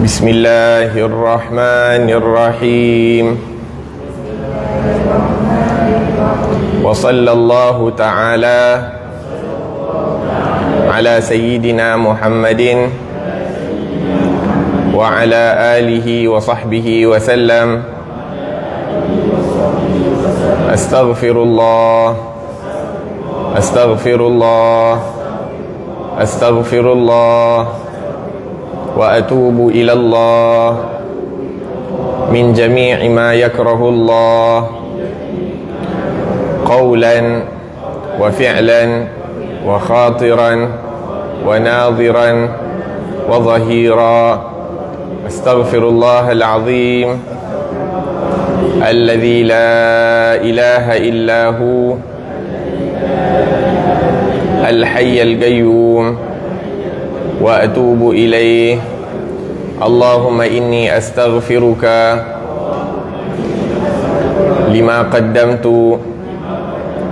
بسم الله الرحمن الرحيم وصلى الله تعالى على سيدنا محمد وعلى آله وصحبه وسلم أستغفر الله أستغفر الله أستغفر الله وأتوب إلى الله من جميع ما يكره الله قولا وفعلا وخاطرا وناظرا وظهيرا أستغفر الله العظيم الذي لا إله إلا هو الحي القيوم وأتوب إليه اللهم إني أستغفرك لما قدمت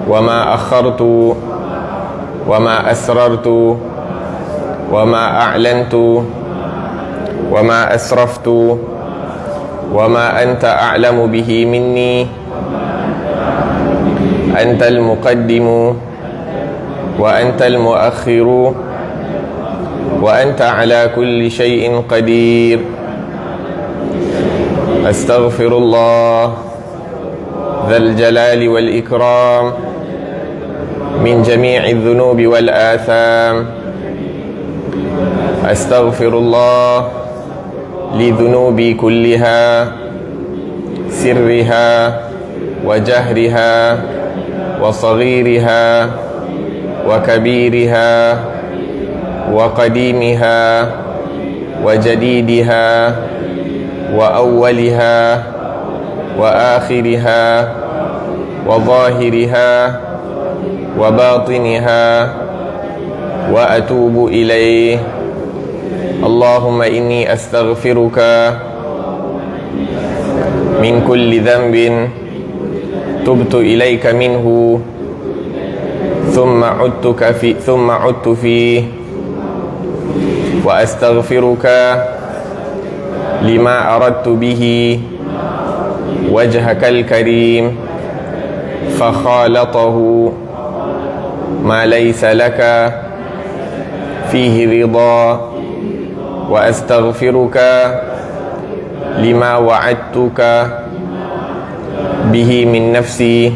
وما أخرت وما أسررت وما أعلنت وما أسرفت وما أنت أعلم به مني أنت المقدم وأنت المؤخر وأنت على كل شيء قدير أستغفر الله ذا الجلال والإكرام من جميع الذنوب والآثام أستغفر الله لذنوبي كلها سرها وجهرها وصغيرها وكبيرها وقديمها وجديدها وأولها وآخرها وظاهرها وباطنها وأتوب إليه اللهم إني أستغفرك من كل ذنب تبت إليك منه ثم عدت فيه وأستغفرك لما أردت به وجهك الكريم فخالطه ما ليس لك فيه رضا وأستغفرك لما وعدتك به من نفسي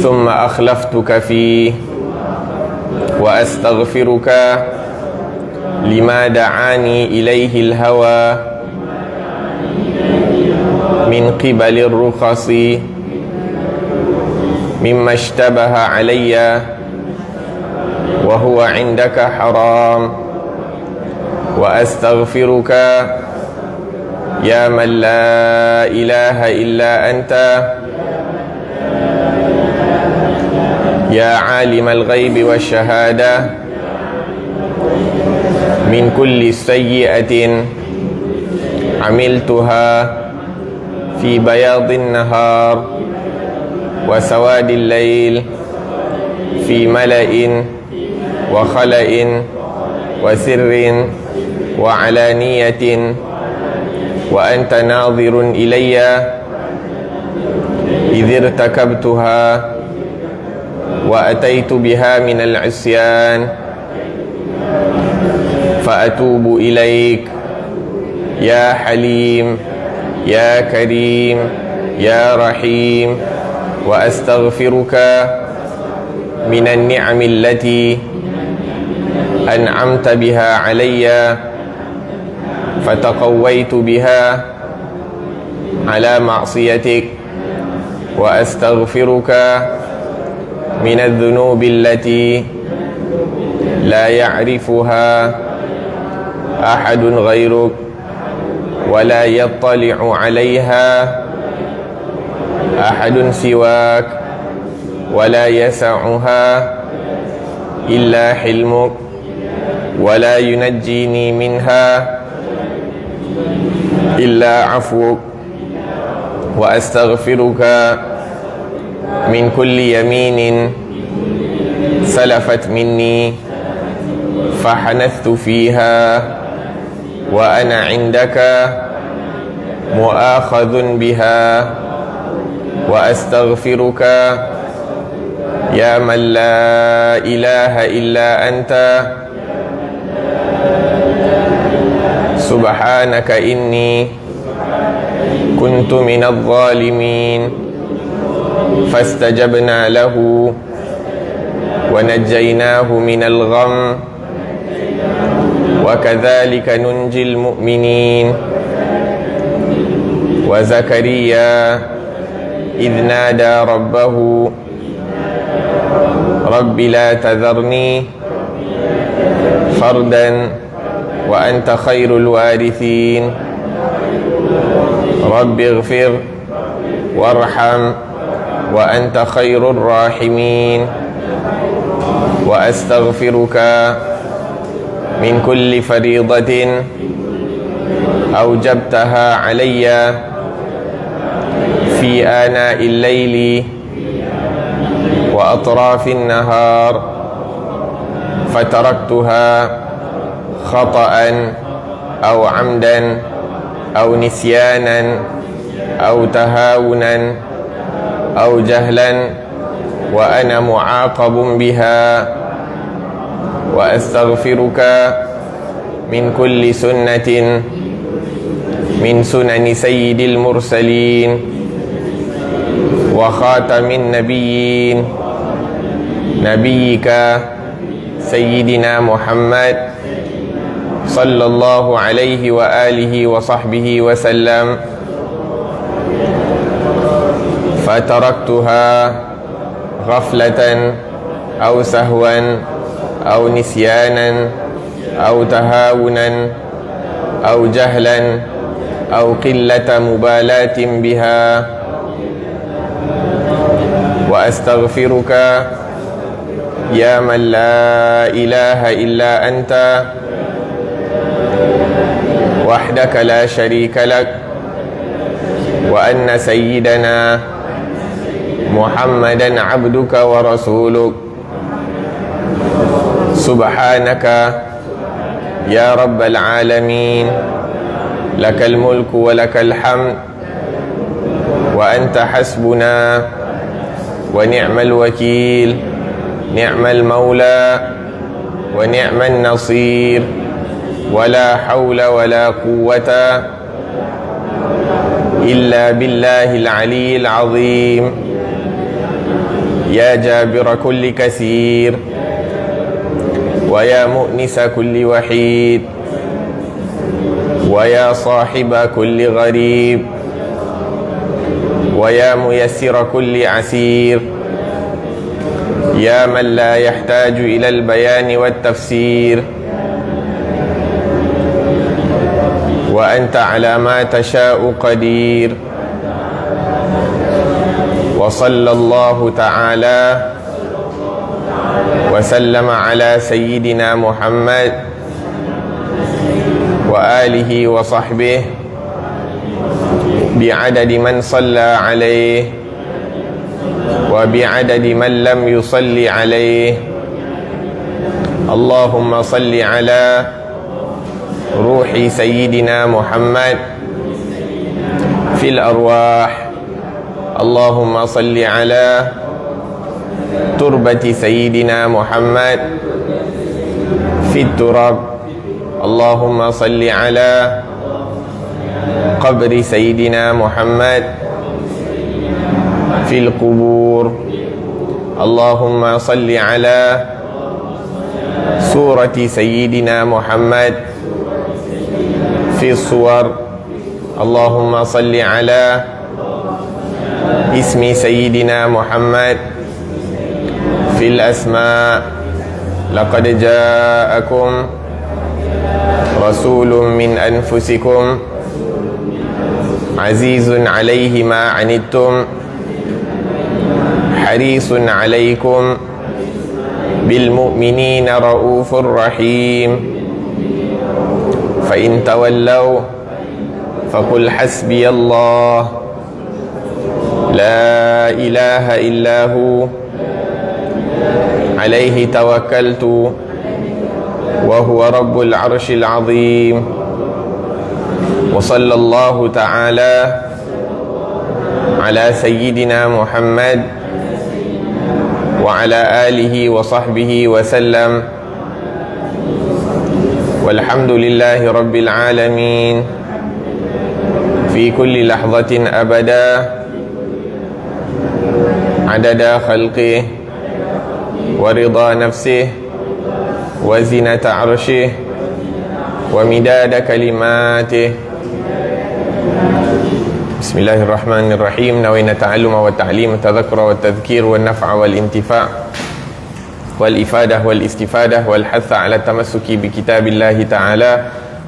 ثم أخلفتك فيه وأستغفرك لما دعاني إليه الهوى من قبل الرخص مما اشتبه علي وهو عندك حرام وأستغفرك يا من لا إله إلا أنت يا عالم الغيب والشهادة من كل سيئة عملتها في بياض النهار وسواد الليل في ملأ وخلأ وسر وعلانية وأنت ناظر إلي إذ ارتكبتها وأتيت بها من العصيان فأتوب إليك يا حليم يا كريم يا رحيم وأستغفرك من النعم التي أنعمت بها علي فتقويت بها على معصيتك وأستغفرك من الذنوب التي لا يعرفها أحد غيرك ولا يطلع عليها أحد سواك ولا يسعها إلا حلمك ولا ينجيني منها إلا عفوك وأستغفرك من كل يمين سلفت مني فحنثت فيها وأنا عندك مؤاخذ بها وأستغفرك يا من لا إله إلا أنت سبحانك إني كنت من الظالمين فاستجبنا له ونجيناه من الغم وكذلك ننجي المؤمنين وزكريا إذ نادى ربه رب لا تذرني فردا وأنت خير الوارثين رب اغفر وارحم وأنت خير الراحمين وأستغفرك من كل فريضة أوجبتها علي في آناء الليل وأطراف النهار فتركتها خطأ أو عمدا أو نسيانا أو تهاونا أو جهلا وأنا معاقب بها وأستغفرك من كل سنة من سنن سيد المرسلين وخاتم النبيين نبيك سيدنا محمد صلى الله عليه وآله وصحبه وسلم فتركتها غفلة أو سهوا أو نسيانا أو تهاونا أو جهلا أو قلة مبالاة بها وأستغفرك يا من لا إله إلا أنت وحدك لا شريك لك وأن سيدنا محمدا عبدك ورسولك سبحانك يا رب العالمين لك الملك ولك الحمد وأنت حسبنا ونعم الوكيل نعم المولى ونعم النصير ولا حول ولا قوة إلا بالله العلي العظيم يا جابر كل كثير ويا مؤنس كل وحيد ويا صاحب كل غريب ويا ميسر كل عسير يا من لا يحتاج إلى البيان والتفسير وأنت على ما تشاء قدير وصلى الله تعالى وسلم على سيدنا محمد وآله وصحبه بعدد من صلى عليه وبعدد من لم يصل عليه اللهم صل على روح سيدنا محمد في الأرواح اللهم صل على تربة سيدنا محمد في التراب اللهم صل على قبر سيدنا محمد في القبور اللهم صل على سورة سيدنا محمد في الصور اللهم صل على اسم سيدنا محمد في الأسماء لقد جاءكم رسول من أنفسكم عزيز عليه ما عنتم حريص عليكم بالمؤمنين رؤوف رحيم فإن تولوا فقل حسبي الله لا إله إلا هو عليه توكلت وهو رب العرش العظيم وصلى الله تعالى على سيدنا محمد وعلى آله وصحبه وسلم والحمد لله رب العالمين في كل لحظة أبدا عدد خلقه ورضا نفسه وزنة عرشه ومداد كلماته. بسم الله الرحمن الرحيم. نوينا التعلم والتعليم والتذكر والتذكير والنفع والانتفاع والإفادة والاستفادة والحث على التمسك بكتاب الله تعالى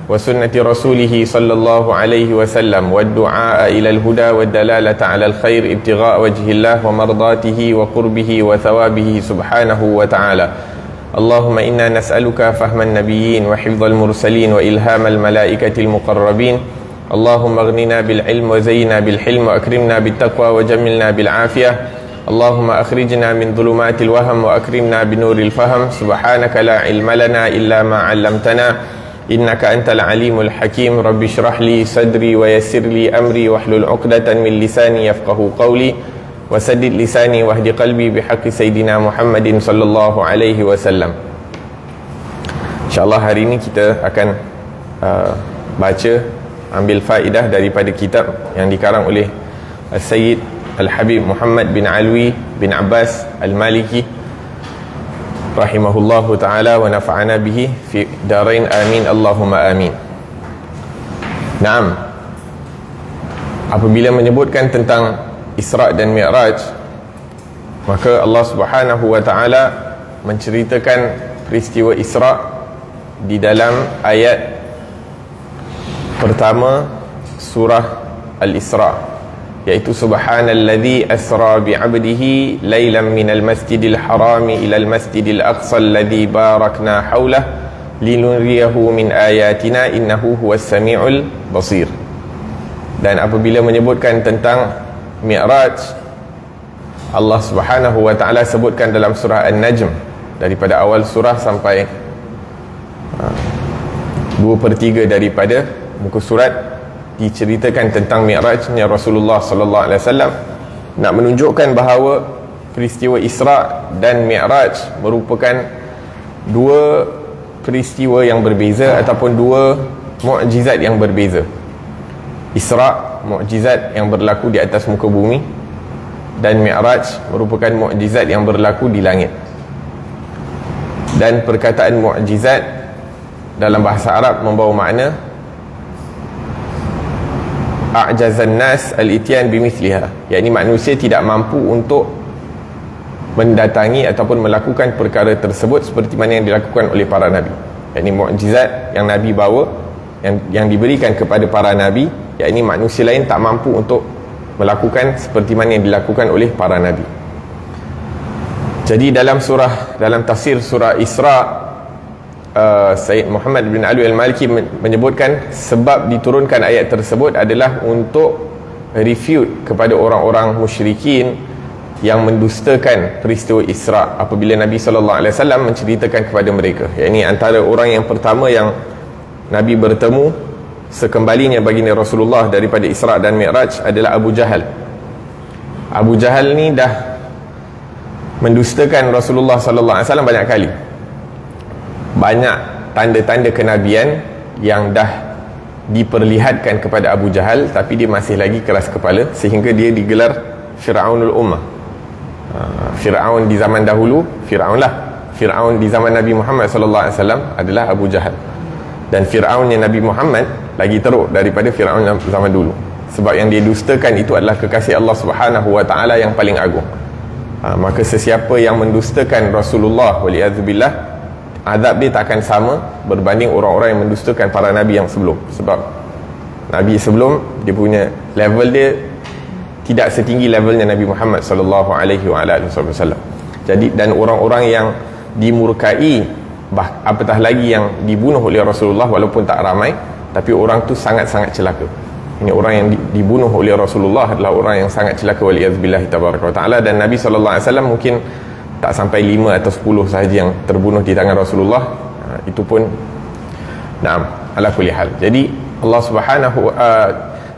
وسنة رسوله صلى الله عليه وسلم والدعاء إلى الهدى والدلالة على الخير ابتغاء وجه الله ومرضاته وقربه وثوابه سبحانه وتعالى. اللهم إنا نسألك فهم النبيين وحفظ المرسلين وإلهام الملائكة المقربين. اللهم اغننا بالعلم وزينا بالحلم وأكرمنا بالتقوى وجملنا بالعافية. اللهم أخرجنا من ظلمات الوهم وأكرمنا بنور الفهم. سبحانك لا علم لنا إلا ما علمتنا إنك أنت العليم الحكيم. رب اشرح لي صدري ويسر لي أمري واحلل عقدة من لساني يفقه قولي وسدد لساني واهد قلبي بحق سيدنا محمد صلى الله عليه وسلم. InsyaAllah hari ini kita akan baca, ambil faedah daripada kitab yang dikarang oleh Sayyid Al-Habib Muhammad bin Alwi bin Abbas Al-Maliki rahimahullahu ta'ala wa nafa'ana bihi fi darain amin Allahumma amin. Naam, apabila menyebutkan tentang Isra' dan Mi'raj, maka Allah Subhanahu wa ta'ala menceritakan peristiwa Isra' di dalam ayat pertama surah Al-Isra', yaitu subhanalladzi asra bi'abdihi laylan minal masjidil harami ilal masjidil aqsa alladzi barakna hawlah linuriyahu min ayatina innahu huwas sami'ul basir. Dan apabila menyebutkan tentang Mi'raj, Allah Subhanahu wa ta'ala sebutkan dalam surah An-Najm, daripada awal surah sampai 2/3 daripada muka surat diceritakan tentang Mi'rajnya Rasulullah sallallahu alaihi wasallam, nak menunjukkan bahawa peristiwa Isra' dan Mi'raj merupakan dua peristiwa yang berbeza ataupun dua mukjizat yang berbeza. Isra' mukjizat yang berlaku di atas muka bumi, dan Mi'raj merupakan mukjizat yang berlaku di langit. Dan perkataan mukjizat dalam bahasa Arab membawa makna a'jazan nas al-ityan bimithliha, yakni manusia tidak mampu untuk mendatangi ataupun melakukan perkara tersebut seperti mana yang dilakukan oleh para nabi. Yakni mukjizat yang nabi bawa, yang diberikan kepada para nabi, yakni manusia lain tak mampu untuk melakukan seperti mana yang dilakukan oleh para nabi. Jadi dalam tafsir surah Isra', Sayyid Muhammad bin Alwi Al-Maliki menyebutkan sebab diturunkan ayat tersebut adalah untuk refute kepada orang-orang musyrikin yang mendustakan peristiwa Isra' apabila Nabi SAW menceritakan kepada mereka. Yakni antara orang yang pertama yang Nabi bertemu sekembalinya baginda Rasulullah daripada Isra' dan Mi'raj adalah Abu Jahal. Abu Jahal ni dah mendustakan Rasulullah SAW banyak kali. Banyak tanda-tanda kenabian yang dah diperlihatkan kepada Abu Jahal, tapi dia masih lagi keras kepala sehingga dia digelar Fir'aunul Ummah. Fir'aun di zaman dahulu, Fir'aun di zaman Nabi Muhammad SAW adalah Abu Jahal. Dan Fir'aunnya Nabi Muhammad lagi teruk daripada Fir'aun zaman dulu, sebab yang dia dustakan itu adalah kekasih Allah Subhanahu wa ta'ala yang paling agung. Maka sesiapa yang mendustakan Rasulullah, wali'adzubillah, azab dia tak akan sama berbanding orang-orang yang mendustakan para nabi yang sebelum. Sebab nabi sebelum, dia punya level dia tidak setinggi levelnya Nabi Muhammad sallallahu alaihi wasallam. Jadi, dan orang-orang yang dimurkai, apatah lagi yang dibunuh oleh Rasulullah, walaupun tak ramai, tapi orang tu sangat-sangat celaka. Ini orang yang dibunuh oleh Rasulullah adalah orang yang sangat celaka, waliyazbillahi tabaraka wa ta'ala. Dan Nabi SAW mungkin tak sampai 5 atau 10 sahaja yang terbunuh di tangan Rasulullah. Itu pun, naam, ala kulli hal. Jadi Allah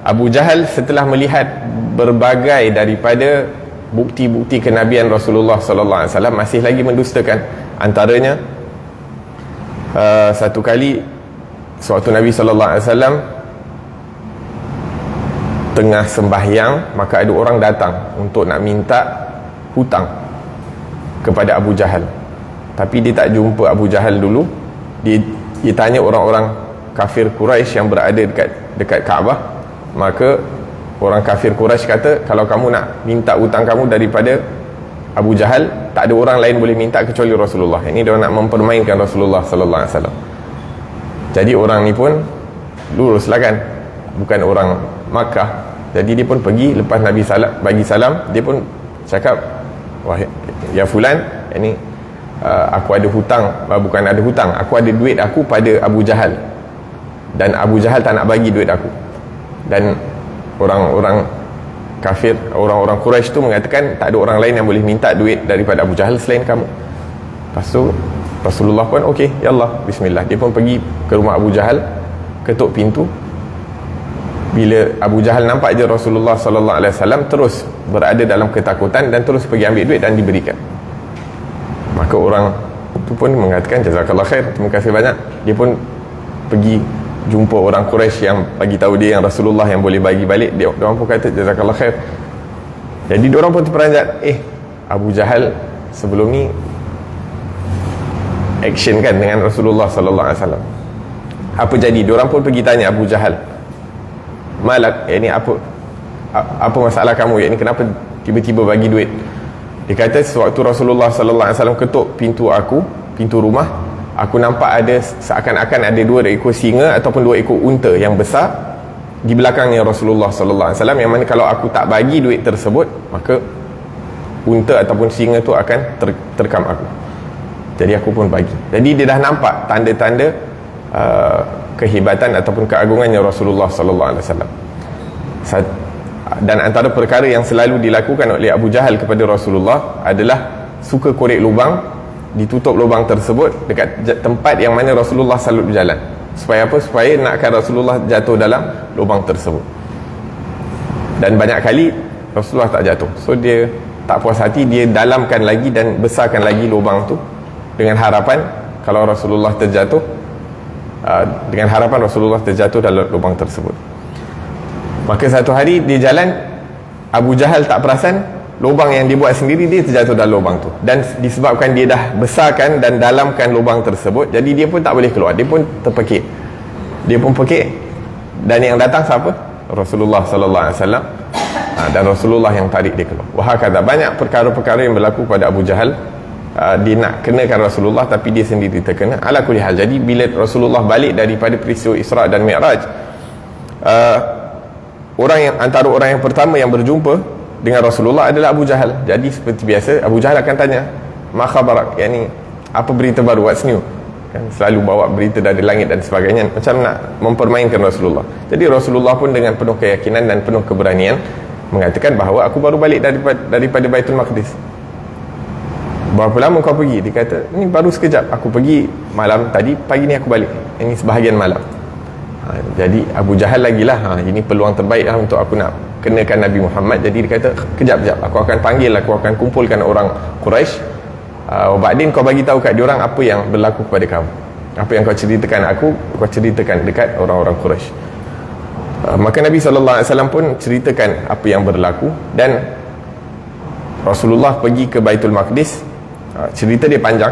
Abu Jahal setelah melihat berbagai daripada bukti-bukti kenabian Rasulullah sallallahu alaihi wasallam masih lagi mendustakan. Antaranya satu kali sewaktu Nabi sallallahu alaihi wasallam tengah sembahyang, maka ada orang datang untuk nak minta hutang kepada Abu Jahal, tapi dia tak jumpa Abu Jahal dulu. Dia tanya orang-orang kafir Quraisy yang berada dekat Kaabah. Maka orang kafir Quraisy kata, kalau kamu nak minta hutang kamu daripada Abu Jahal, tak ada orang lain boleh minta kecuali Rasulullah. Ini dia nak mempermainkan Rasulullah sallallahu alaihi wasallam. Jadi orang ni pun luruslah kan, bukan orang Makkah. Jadi dia pun pergi, lepas Nabi bagi salam, dia pun cakap, wah ya fulan, ini aku ada hutang, bukan ada hutang, aku ada duit aku pada Abu Jahal, dan Abu Jahal tak nak bagi duit aku. Dan orang-orang kafir, orang-orang Quraisy tu mengatakan tak ada orang lain yang boleh minta duit daripada Abu Jahal selain kamu. Lepas tu Rasulullah pun okey, ya Allah, bismillah. Dia pun pergi ke rumah Abu Jahal, ketuk pintu. Bila Abu Jahal nampak je Rasulullah sallallahu alaihi wasallam, terus berada dalam ketakutan dan terus pergi ambil duit dan diberikan. Maka orang tu pun mengatakan, jazakallah khair, terima kasih banyak. Dia pun pergi jumpa orang Quraisy yang bagi tahu dia yang Rasulullah yang boleh bagi balik. Dia orang pun kata jazakallah khair. Jadi dia orang pun terperanjat, Abu Jahal sebelum ni action kan dengan Rasulullah sallallahu alaihi wasallam. Apa jadi? Dia orang pun pergi tanya Abu Jahal, malak, ini apa masalah kamu, ini kenapa tiba-tiba bagi duit? Dia kata, sewaktu Rasulullah sallallahu alaihi wasallam ketuk pintu aku, pintu rumah, aku nampak ada seakan-akan ada 2 ekor singa ataupun 2 ekor unta yang besar di belakangnya Rasulullah sallallahu alaihi wasallam, yang mana kalau aku tak bagi duit tersebut, maka unta ataupun singa tu akan terkam aku. Jadi aku pun bagi. Jadi dia dah nampak tanda-tanda kehebatan ataupun keagungannya Rasulullah sallallahu alaihi wasallam. Dan antara perkara yang selalu dilakukan oleh Abu Jahal kepada Rasulullah adalah suka korek lubang, ditutup lubang tersebut dekat tempat yang mana Rasulullah selalu berjalan. Supaya apa? Supaya nakkan Rasulullah jatuh dalam lubang tersebut. Dan banyak kali Rasulullah tak jatuh. So dia tak puas hati, dia dalamkan lagi dan besarkan lagi lubang tu dengan harapan kalau Rasulullah terjatuh, dengan harapan Rasulullah terjatuh dalam lubang tersebut. Maka satu hari dia jalan, Abu Jahal tak perasan lubang yang dia buat sendiri, dia terjatuh dalam lubang tu. Dan disebabkan dia dah besarkan dan dalamkan lubang tersebut, jadi dia pun tak boleh keluar, dia pun terpekik. Dia pun pekik. Dan yang datang siapa? Rasulullah sallallahu alaihi wasallam. Dan Rasulullah yang tarik dia keluar. Wahakadha, banyak perkara-perkara yang berlaku pada Abu Jahal. Dia nak kenakan Rasulullah tapi dia sendiri terkena. Ala kulli hal, jadi bila Rasulullah balik daripada peristiwa Isra dan Mi'raj, antara orang yang pertama yang berjumpa dengan Rasulullah adalah Abu Jahal. Jadi seperti biasa Abu Jahal akan tanya, ma khabarak, yakni apa berita baru, what's new, kan selalu bawa berita dari langit dan sebagainya, macam nak mempermainkan Rasulullah. Jadi Rasulullah pun dengan penuh keyakinan dan penuh keberanian mengatakan bahawa aku baru balik daripada Baitul Maqdis. Berapa lama kau pergi? Dia kata, ni baru sekejap, aku pergi malam tadi, pagi ni aku balik, ini sebahagian malam. Jadi Abu Jahal lagilah, ini peluang terbaik lah untuk aku nak kenakan Nabi Muhammad. Jadi dia kata, kejap-kejap, aku akan panggil, aku akan kumpulkan orang Quraisy, Ba'din kau bagi tahu kat diorang apa yang berlaku kepada kamu, apa yang kau ceritakan aku, kau ceritakan dekat orang-orang Quraisy. Maka Nabi SAW pun ceritakan apa yang berlaku. Dan Rasulullah pergi ke Baitul Maqdis. Cerita dia panjang.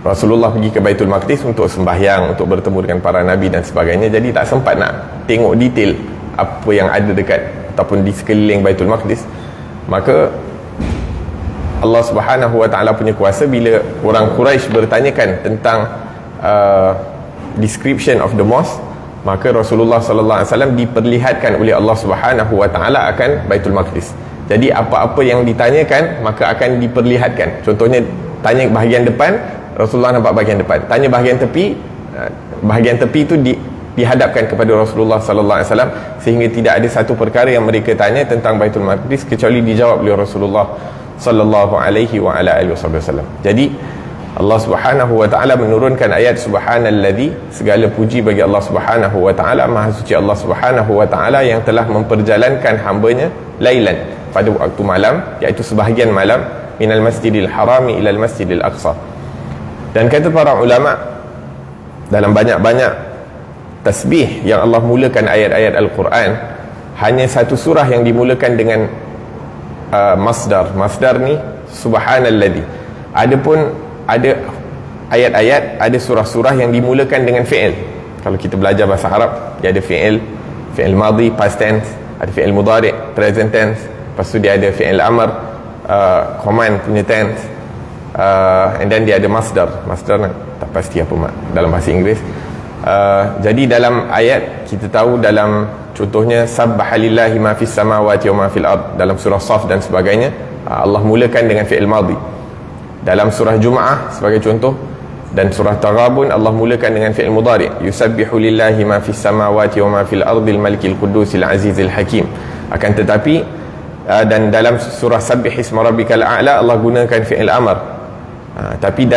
Rasulullah pergi ke Baitul Maqdis untuk sembahyang, untuk bertemu dengan para nabi dan sebagainya. Jadi tak sempat nak tengok detail apa yang ada dekat ataupun di sekeliling Baitul Maqdis. Maka Allah Subhanahu Wa Taala punya kuasa, bila orang Quraisy bertanyakan tentang description of the mosque, maka Rasulullah sallallahu alaihi wasallam diperlihatkan oleh Allah Subhanahu Wa Taala akan Baitul Maqdis. Jadi apa-apa yang ditanyakan maka akan diperlihatkan. Contohnya tanya bahagian depan, Rasulullah nampak bahagian depan. Tanya bahagian tepi itu dihadapkan kepada Rasulullah sallallahu alaihi wasallam, sehingga tidak ada satu perkara yang mereka tanya tentang Baitul Maqdis kecuali dijawab oleh Rasulullah sallallahu alaihi wasallam. Jadi Allah Subhanahu wa ta'ala menurunkan ayat subhanalladzi, segala puji bagi Allah Subhanahu wa ta'ala, maha suci Allah Subhanahu wa ta'ala yang telah memperjalankan hambanya lailan, pada waktu malam, iaitu sebahagian malam, minal masjidil harami ilal masjidil aqsa. Dan kata para ulama, dalam banyak-banyak tasbih yang Allah mulakan ayat-ayat Al-Quran, hanya satu surah yang dimulakan dengan masdar ni subhanalladzi. Adapun ada ayat-ayat, ada surah-surah yang dimulakan dengan fi'il. Kalau kita belajar bahasa Arab, dia ada fi'il madhi, past tense, ada fi'il mudhari', present tense, lepas tu dia ada fi'il amr, command punya tense, and then dia ada masdar tak pasti apa dalam bahasa Inggeris. Jadi dalam ayat kita tahu, dalam contohnya sabbaha lillahi ma fis samawati wa ma fil ard, dalam surah Saf dan sebagainya, Allah mulakan dengan fi'il madhi. Dalam surah Jum'ah sebagai contoh, dan surah Taghabun, Allah mulakan dengan fi'il mudhari', yusabbihu lillahi ma fis samawati wa ma fil ardil malikil qudusil azizil hakim. Akan tetapi dan dalam surah Sabbih isma rabbikal a'la, Allah gunakan fi'il amr. Tapi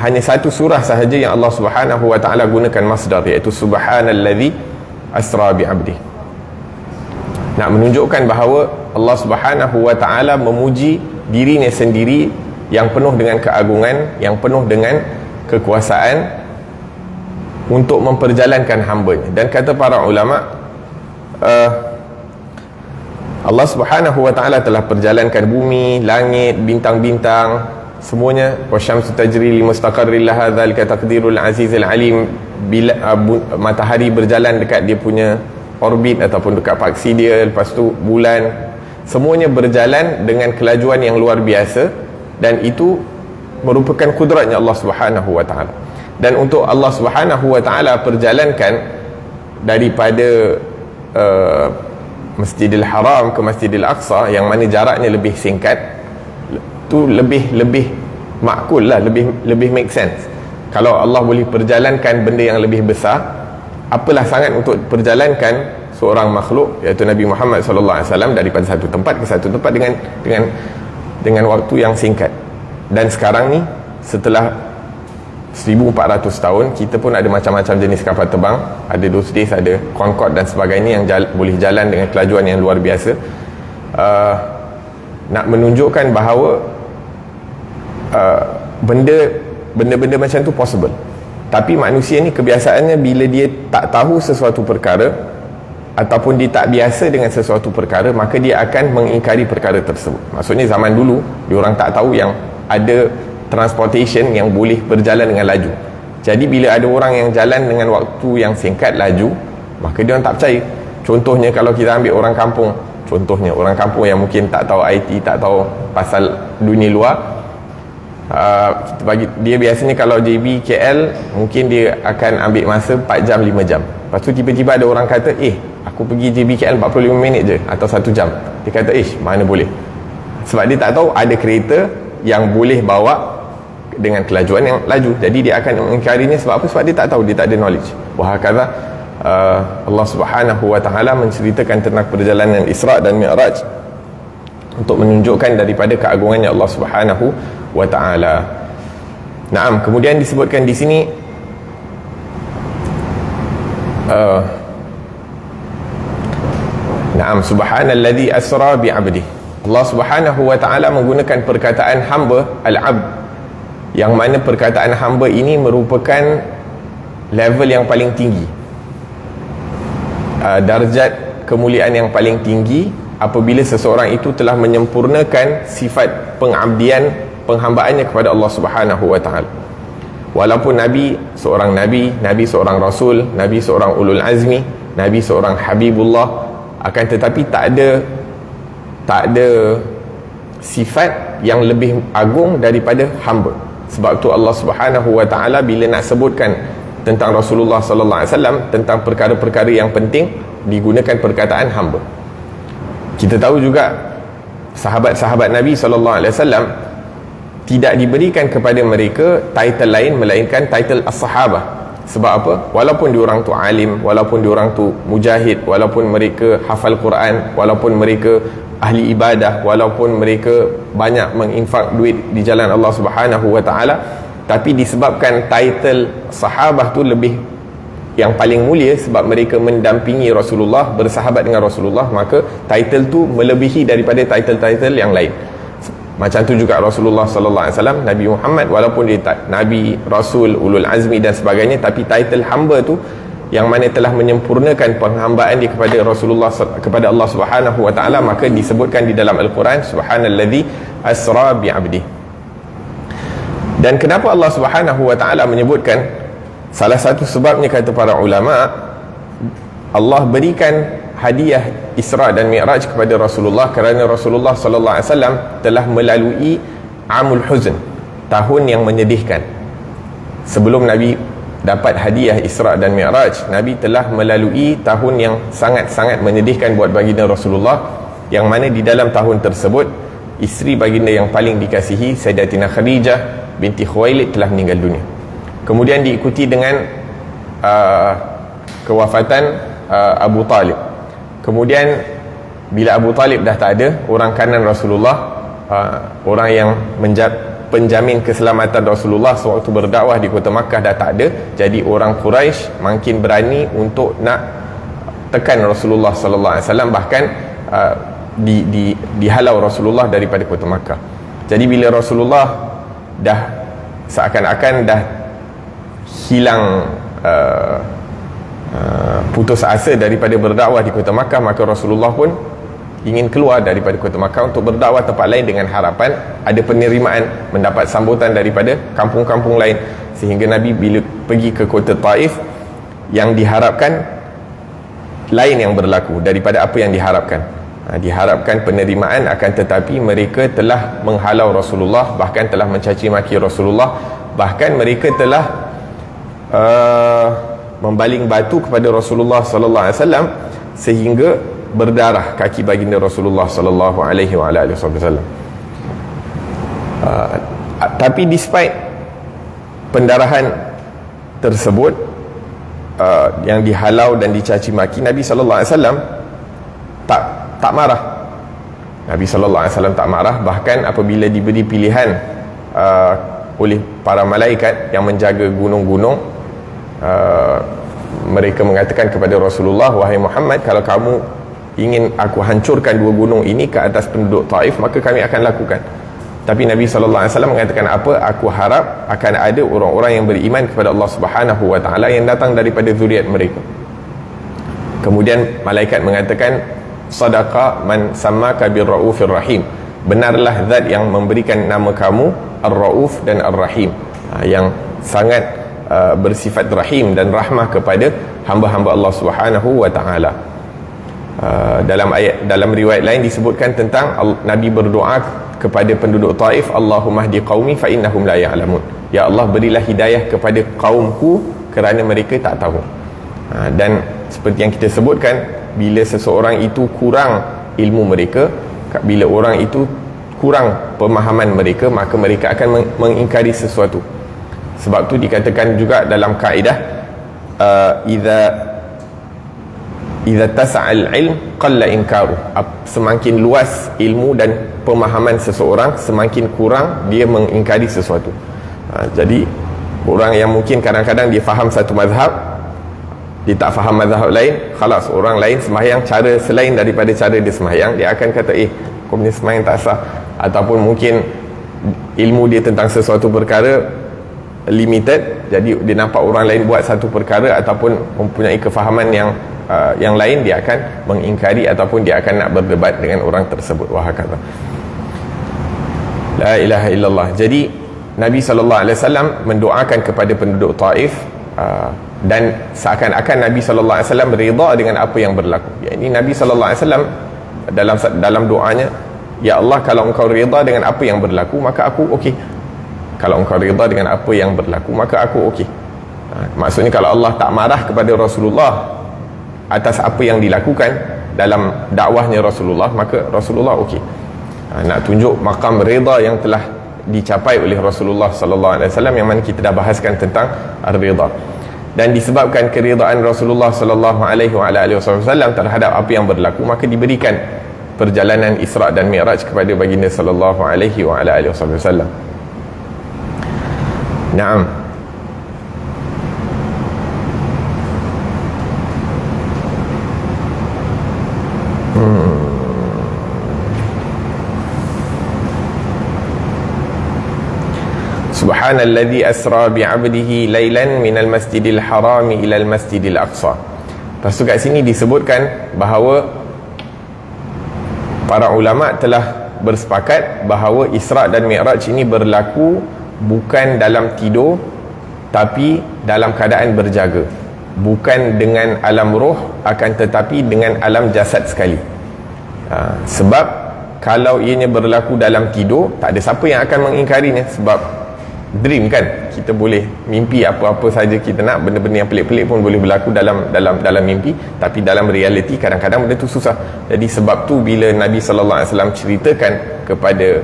hanya satu surah sahaja yang Allah Subhanahu wa ta'ala gunakan masdar, iaitu subhanalladzi asra bi'abdi. Nak menunjukkan bahawa Allah Subhanahu wa ta'ala memuji dirinya sendiri yang penuh dengan keagungan, yang penuh dengan kekuasaan untuk memperjalankan hambanya. Dan kata para ulama, Allah Subhanahu wa ta'ala telah perjalankan bumi, langit, bintang-bintang, semuanya. Wasyamsu tajri li mustaqarril laha, dzalika taqdirul azizil alim. Bila matahari berjalan dekat dia punya orbit ataupun dekat paksi dia, lepas tu bulan, semuanya berjalan dengan kelajuan yang luar biasa, dan itu merupakan kudratnya Allah Subhanahu wa ta'ala. Dan untuk Allah Subhanahu wa ta'ala perjalankan daripada Masjidil Haram ke Masjidil Aqsa, yang mana jaraknya lebih singkat, tu lebih makul lah, lebih make sense. Kalau Allah boleh perjalankan benda yang lebih besar, apalah sangat untuk perjalankan seorang makhluk, iaitu Nabi Muhammad SAW, daripada satu tempat ke satu tempat dengan waktu yang singkat. Dan sekarang ni, setelah 1400 tahun, kita pun ada macam-macam jenis kapal terbang, ada Dosdays, ada Concorde dan sebagainya, yang boleh jalan dengan kelajuan yang luar biasa. Nak menunjukkan bahawa benda-benda macam tu possible. Tapi manusia ni kebiasaannya, bila dia tak tahu sesuatu perkara ataupun dia tak biasa dengan sesuatu perkara, maka dia akan mengingkari perkara tersebut. Maksudnya zaman dulu diorang tak tahu yang ada transportation yang boleh berjalan dengan laju. Jadi bila ada orang yang jalan dengan waktu yang singkat laju, maka diorang tak percaya. Contohnya kalau kita ambil orang kampung, orang kampung yang mungkin tak tahu IT, tak tahu pasal dunia luar, kita bagi dia, biasanya kalau JB KL mungkin dia akan ambil masa 4 jam 5 jam. Lepas tu tiba-tiba ada orang kata, aku pergi JB KL 45 minit je atau 1 jam. Dia kata, mana boleh. Sebab dia tak tahu ada kereta yang boleh bawa dengan kelajuan yang laju. Jadi dia akan mengingkarinya. Sebab apa? Sebab dia tak tahu, dia tak ada knowledge. Wahakala Allah Subhanahu wa ta'ala menceritakan tentang perjalanan Isra' dan Mi'raj untuk menunjukkan daripada keagungannya Allah Subhanahu wa ta'ala. Naam, kemudian disebutkan di sini Naam, subhanalladzi asra bi'abdi. Allah Subhanahu wa ta'ala menggunakan perkataan hamba, al-abd, yang mana perkataan hamba ini merupakan level yang paling tinggi, darjat kemuliaan yang paling tinggi, apabila seseorang itu telah menyempurnakan sifat pengabdian, penghambaannya kepada Allah Subhanahu wa ta'ala. Walaupun Nabi seorang seorang Rasul, Nabi seorang ulul azmi, Nabi seorang Habibullah, akan tetapi tak ada sifat yang lebih agung daripada hamba. Sebab tu Allah Subhanahu wa ta'ala bila nak sebutkan tentang Rasulullah sallallahu alaihi wasallam, tentang perkara-perkara yang penting, digunakan perkataan hamba. Kita tahu juga sahabat-sahabat Nabi sallallahu alaihi wasallam tidak diberikan kepada mereka title lain melainkan title as-sahabah. Sebab apa? Walaupun diorang tu alim, walaupun diorang tu mujahid, walaupun mereka hafal Quran, walaupun mereka ahli ibadah, walaupun mereka banyak menginfak duit di jalan Allah Subhanahu wa ta'ala, tapi disebabkan title sahabah tu lebih yang paling mulia sebab mereka mendampingi Rasulullah, bersahabat dengan Rasulullah, maka title tu melebihi daripada title-title yang lain. Macam tu juga Rasulullah sallallahu alaihi wasallam, Nabi Muhammad, walaupun dia Nabi, Rasul, Ulul Azmi dan sebagainya, tapi title hamba tu yang mana telah menyempurnakan penghambaan dia kepada Rasulullah, kepada Allah Subhanahu wa taala, maka disebutkan di dalam Al-Quran, subhanallazi asra bi 'abdi. Dan kenapa Allah Subhanahu wa taala menyebutkan, salah satu sebabnya kata para ulama, Allah berikan hadiah Isra dan Mi'raj kepada Rasulullah kerana Rasulullah sallallahu alaihi wasallam telah melalui Amul Huzn, tahun yang menyedihkan. Sebelum Nabi dapat hadiah Isra dan Mi'raj, Nabi telah melalui tahun yang sangat-sangat menyedihkan buat baginda Rasulullah, yang mana di dalam tahun tersebut isteri baginda yang paling dikasihi, Sayyidatina Khadijah binti Khuwailid, telah meninggal dunia. Kemudian diikuti dengan kewafatan Abu Talib. Kemudian bila Abu Talib dah tak ada, orang kanan Rasulullah, orang yang penjamin keselamatan Rasulullah sewaktu berdakwah di kota Makkah dah tak ada. Jadi orang Quraisy makin berani untuk nak tekan Rasulullah sallallahu alaihi wasallam, bahkan dihalau Rasulullah daripada kota Makkah. Jadi bila Rasulullah dah seakan-akan dah hilang putus asa daripada berdakwah di kota Makkah, maka Rasulullah pun ingin keluar daripada kota Makkah untuk berdakwah tempat lain dengan harapan ada penerimaan, mendapat sambutan daripada kampung-kampung lain. Sehingga Nabi bila pergi ke kota Taif, yang diharapkan lain yang berlaku daripada apa yang diharapkan. Diharapkan penerimaan, akan tetapi mereka telah menghalau Rasulullah, bahkan telah mencaci maki Rasulullah, bahkan mereka telah membaling batu kepada Rasulullah sallallahu alaihi wasallam sehingga berdarah kaki baginda Rasulullah sallallahu alaihi wasallam. Tapi despite pendarahan tersebut, yang dihalau dan dicaci maki, Nabi sallallahu alaihi wasallam tak marah. Nabi sallallahu alaihi wasallam tak marah. Bahkan apabila diberi pilihan oleh para malaikat yang menjaga gunung-gunung, mereka mengatakan kepada Rasulullah, wahai Muhammad, kalau kamu ingin aku hancurkan dua gunung ini ke atas penduduk Taif, maka kami akan lakukan. Tapi Nabi SAW mengatakan apa? Aku harap akan ada orang-orang yang beriman kepada Allah Subhanahu wa taala yang datang daripada zuriat mereka. Kemudian malaikat mengatakan, sadaqa man sammaka bir-raufir rahim, benarlah zat yang memberikan nama kamu Ar-Rauf dan Ar-Rahim, yang sangat bersifat rahim dan rahmah kepada hamba-hamba Allah Subhanahu wa taala. Dalam riwayat lain disebutkan tentang Nabi berdoa kepada penduduk Taif, Allahumma hdi qaumi fa innahum la ya'lamun, ya Allah berilah hidayah kepada kaumku kerana mereka tak tahu. Dan seperti yang kita sebutkan, bila seseorang itu kurang ilmu mereka, bila orang itu kurang pemahaman mereka, maka mereka akan mengingkari sesuatu. Sebab tu dikatakan juga dalam kaedah, idza tasa'al ilm qalla inkaru, semakin luas ilmu dan pemahaman seseorang, semakin kurang dia mengingkari sesuatu. Jadi orang yang mungkin kadang-kadang dia faham satu mazhab, dia tak faham mazhab lain, khalas orang lain sembahyang cara selain daripada cara dia sembahyang, dia akan kata kau punya sembahyang tak sah. Ataupun mungkin ilmu dia tentang sesuatu perkara limited, jadi dia nampak orang lain buat satu perkara ataupun mempunyai kefahaman yang lain, dia akan mengingkari ataupun dia akan nak berdebat dengan orang tersebut. Wahakata la ilaha illallah. Jadi Nabi SAW mendoakan kepada penduduk Taif, dan seakan-akan Nabi SAW rida dengan apa yang berlaku. Ini Nabi SAW dalam doanya, ya Allah, kalau engkau rida dengan apa yang berlaku, maka aku okey. Kalau engkau rida dengan apa yang berlaku, maka aku okey. Maksudnya kalau Allah tak marah kepada Rasulullah atas apa yang dilakukan dalam dakwahnya Rasulullah, maka Rasulullah okey. Nak tunjuk maqam rida yang telah dicapai oleh Rasulullah sallallahu alaihi wasallam, yang mana kita dah bahaskan tentang ar-rida. Dan disebabkan keridaan Rasulullah sallallahu alaihi wasallam terhadap apa yang berlaku, maka diberikan perjalanan Isra dan Mi'raj kepada baginda sallallahu alaihi wasallam. Naam. Subhanalladzi asra bi'abdihi lailan minal masjidil harami ilal masjidil aqsa. Lepas tu kat sini disebutkan bahawa para ulama telah bersepakat bahawa Isra' dan Mi'raj ini berlaku bukan dalam tidur, tapi dalam keadaan berjaga, bukan dengan alam roh, akan tetapi dengan alam jasad sekali. Sebab kalau ianya berlaku dalam tidur, tak ada siapa yang akan mengingkarinya. Sebab dream kan, kita boleh mimpi apa-apa saja kita nak, benda-benda yang pelik-pelik pun boleh berlaku dalam mimpi, tapi dalam realiti kadang-kadang benda tu susah. Jadi sebab tu bila Nabi SAW ceritakan kepada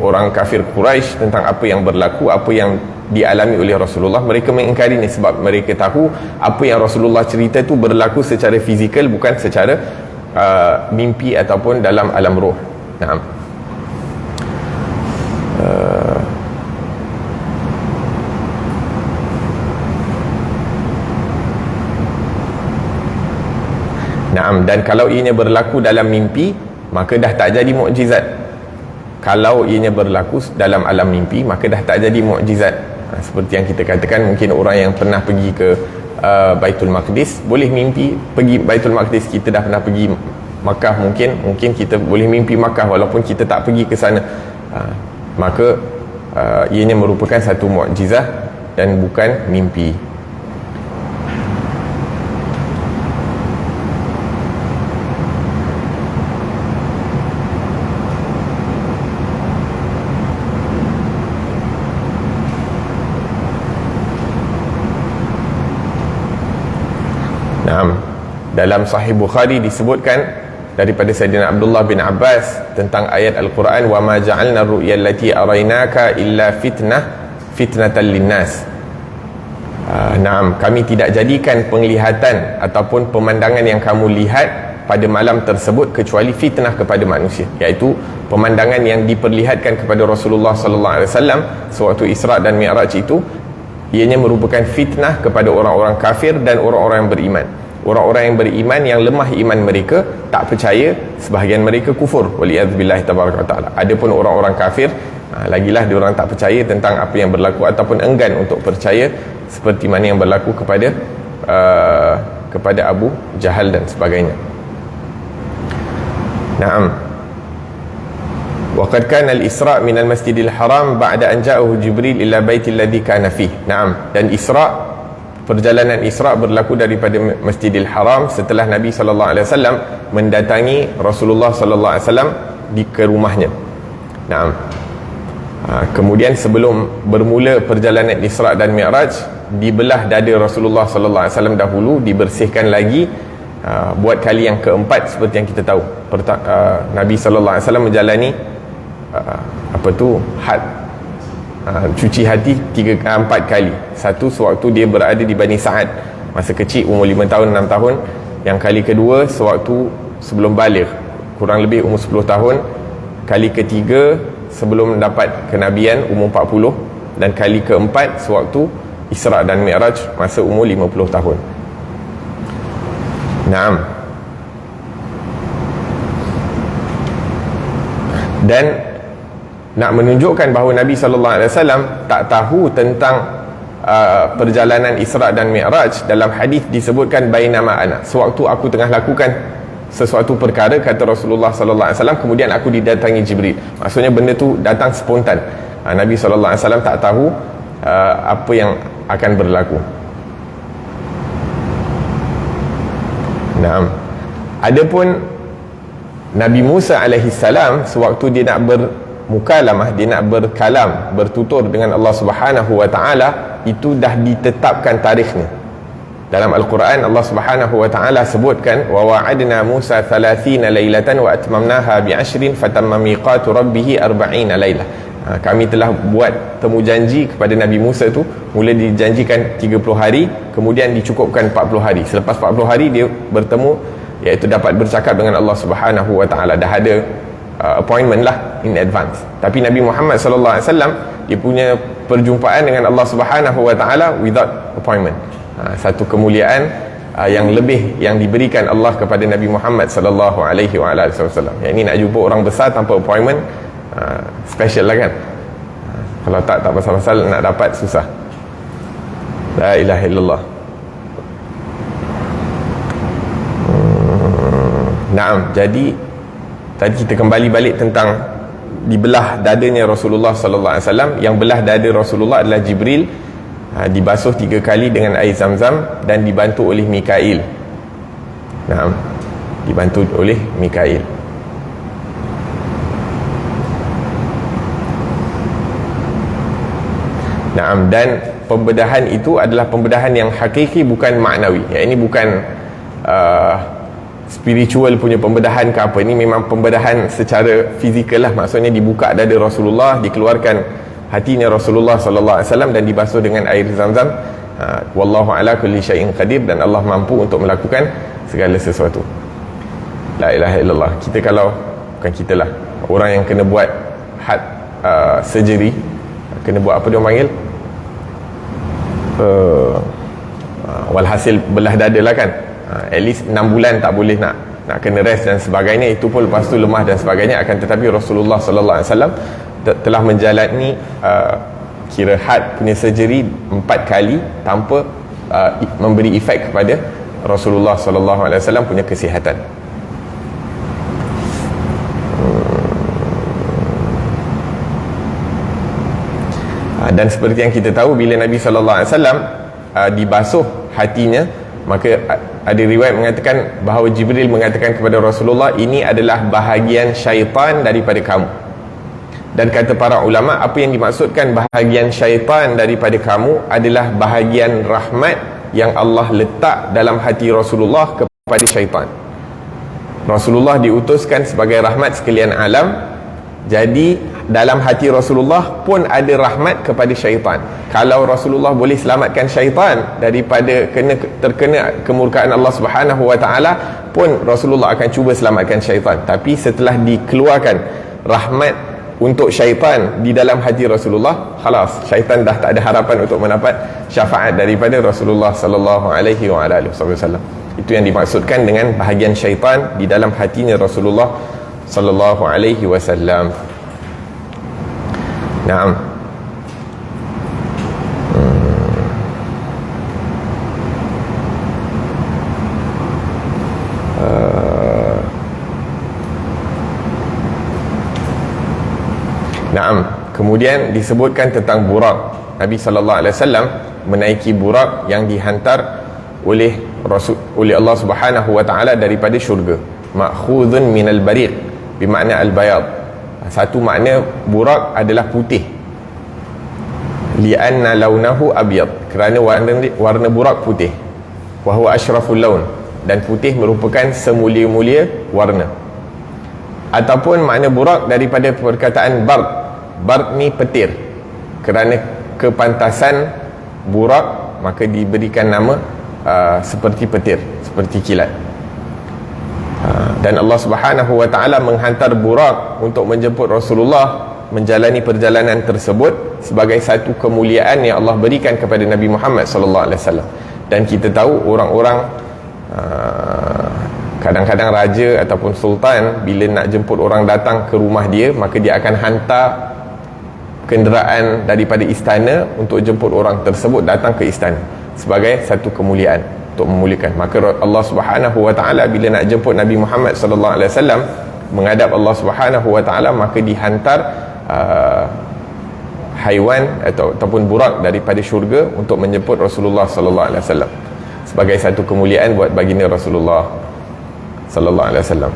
orang kafir Quraisy tentang apa yang berlaku, apa yang dialami oleh Rasulullah, mereka mengingkari ni sebab mereka tahu apa yang Rasulullah cerita tu berlaku secara fizikal, bukan secara mimpi ataupun dalam alam roh. Nah, Naam, dan kalau ianya berlaku dalam mimpi, maka dah tak jadi mukjizat. Kalau ianya berlaku dalam alam mimpi, maka dah tak jadi mukjizat. Seperti yang kita katakan, mungkin orang yang pernah pergi ke Baitul Maqdis boleh mimpi pergi Baitul Maqdis. Kita dah pernah pergi Makkah, mungkin kita boleh mimpi Makkah walaupun kita tak pergi ke sana. Maka ianya merupakan satu mukjizat dan bukan mimpi. Dalam Sahih Bukhari disebutkan daripada Sayyidina Abdullah bin Abbas tentang ayat Al-Quran, wa ma ja'alna ar-ru'ya allati araynaka illa fitnatan linnas. Naam, kami tidak jadikan penglihatan ataupun pemandangan yang kamu lihat pada malam tersebut kecuali fitnah kepada manusia, iaitu pemandangan yang diperlihatkan kepada Rasulullah sallallahu alaihi wasallam sewaktu Isra' dan Mi'raj itu, ianya merupakan fitnah kepada orang-orang kafir dan orang-orang yang beriman. Orang-orang yang beriman yang lemah iman mereka, tak percaya, sebahagian mereka kufur, waliyadzubillahi tabaraka ta'ala. Adapun orang-orang kafir, lagilah diorang tak percaya tentang apa yang berlaku ataupun enggan untuk percaya, seperti mana yang berlaku kepada Abu Jahal dan sebagainya. Naam. Waqad kana al-Isra' min al-Masjidil Haram ba'da an ja'ahu Jibril ila baitil ladzi kana fih. Naam, dan perjalanan Isra' berlaku daripada Masjidil Haram setelah Nabi SAW mendatangi Rasulullah SAW ke rumahnya. Nah, kemudian sebelum bermula perjalanan Isra' dan Mi'raj, dibelah dada Rasulullah SAW dahulu, dibersihkan lagi, buat kali yang keempat. Seperti yang kita tahu, Nabi SAW menjalani cuci hati 4 kali. Satu sewaktu dia berada di Bani Sa'ad masa kecil, umur 5 tahun 6 tahun. Yang kali kedua sewaktu sebelum baligh, kurang lebih umur 10 tahun. Kali ketiga sebelum mendapat kenabian, umur 40. Dan kali keempat sewaktu Isra' dan Mi'raj masa umur 50 tahun. Naam. Dan nak menunjukkan bahawa Nabi SAW tak tahu tentang perjalanan Isra' dan Mi'raj, dalam hadis disebutkan bainama ana, sewaktu aku tengah lakukan sesuatu perkara, kata Rasulullah SAW, kemudian aku didatangi Jibril. Maksudnya benda tu datang spontan. Nabi SAW tak tahu apa yang akan berlaku. Naam. Adapun Nabi Musa alaihissalam, sewaktu dia nak mukalamah, dia nak berkalam, bertutur dengan Allah Subhanahu wa taala, itu dah ditetapkan tarikhnya. Dalam Al-Quran Allah Subhanahu wa taala sebutkan, wa wa'adna Musa 30 lailatan wa atmamnaha bi 10 fatamma miqatu rabbih 40 lailah. Kami telah buat temu janji kepada Nabi Musa tu, mula dijanjikan 30 hari, kemudian dicukupkan 40 hari. Selepas 40 hari dia bertemu, iaitu dapat bercakap dengan Allah Subhanahu wa taala. Dah ada appointment lah in advance. Tapi Nabi Muhammad sallallahu alaihi wasallam dia punya perjumpaan dengan Allah Subhanahu wa taala without appointment. Satu kemuliaan yang lebih yang diberikan Allah kepada Nabi Muhammad sallallahu alaihi wasallam. Yang ini nak jumpa orang besar tanpa appointment, special lah kan. Kalau tak pasal-pasal nak dapat susah. La ilaha illallah. Naam, jadi tadi kita kembali balik tentang dibelah dadanya Rasulullah sallallahu alaihi wasallam. Yang belah dada Rasulullah adalah Jibril, dibasuh 3 kali dengan air Zam-Zam dan dibantu oleh Mikail. Naam, dibantu oleh Mikail. Naam, dan pembedahan itu adalah pembedahan yang hakiki, bukan maknawi. Ya, ini bukan spiritual punya pembedahan ke apa. Ini memang pembedahan secara fizikal lah. Maksudnya dibuka dada Rasulullah, dikeluarkan hatinya Rasulullah sallallahu alaihi wasallam dan dibasuh dengan air Zam-Zam. Wallahu ala kulli syai'in qadir, dan Allah mampu untuk melakukan segala sesuatu. La ilaha illallah. Kita kalau bukan kita lah, orang yang kena buat heart surgery, kena buat apa dia panggil, walhasil belah dada lah kan. At least 6 bulan tak boleh nak kena rest dan sebagainya. Itu pun lepas tu lemah dan sebagainya. Akan tetapi Rasulullah sallallahu alaihi wasallam telah menjalani kira heart punya surgery 4 kali tanpa memberi efek kepada Rasulullah sallallahu alaihi wasallam punya kesihatan. Dan seperti yang kita tahu, bila Nabi sallallahu alaihi wasallam dibasuh hatinya, maka ada riwayat mengatakan bahawa Jibril mengatakan kepada Rasulullah, ini adalah bahagian syaitan daripada kamu. Dan kata para ulama, apa yang dimaksudkan bahagian syaitan daripada kamu adalah bahagian rahmat yang Allah letak dalam hati Rasulullah kepada syaitan. Rasulullah diutuskan sebagai rahmat sekalian alam. Jadi dalam hati Rasulullah pun ada rahmat kepada syaitan. Kalau Rasulullah boleh selamatkan syaitan daripada terkena kemurkaan Allah Subhanahu wa taala, pun Rasulullah akan cuba selamatkan syaitan. Tapi setelah dikeluarkan rahmat untuk syaitan di dalam hati Rasulullah, khalas, syaitan dah tak ada harapan untuk mendapat syafaat daripada Rasulullah sallallahu alaihi wasallam. Itu yang dimaksudkan dengan bahagian syaitan di dalam hatinya Rasulullah sallallahu alaihi wasallam. Naam. Naam. Kemudian disebutkan tentang Buraq. Nabi sallallahu alaihi wasallam menaiki Buraq yang dihantar oleh Allah Subhanahu wa taala daripada syurga. Ma'khudun minal bariq, bermakna al-bayad. Satu makna Buraq adalah putih, li'anna launahu abyad, kerana warna Buraq putih. Wa huwa asyraful laun, dan putih merupakan semulia-mulia warna. Ataupun makna Buraq daripada perkataan bard. Bard ni petir. Kerana kepantasan Buraq, maka diberikan nama seperti petir, seperti kilat. Dan Allah Subhanahu wa taala menghantar Buraq untuk menjemput Rasulullah menjalani perjalanan tersebut sebagai satu kemuliaan yang Allah berikan kepada Nabi Muhammad sallallahu alaihi wasallam. Dan kita tahu orang-orang kadang-kadang raja ataupun sultan, bila nak jemput orang datang ke rumah dia, maka dia akan hantar kenderaan daripada istana untuk jemput orang tersebut datang ke istana sebagai satu kemuliaan, untuk memuliakan. Maka Allah Subhanahu wa taala bila nak jemput Nabi Muhammad sallallahu alaihi wasallam menghadap Allah Subhanahu wa taala, maka dihantar haiwan ataupun Buraq daripada syurga untuk menjemput Rasulullah sallallahu alaihi wasallam sebagai satu kemuliaan buat baginda Rasulullah sallallahu alaihi wasallam.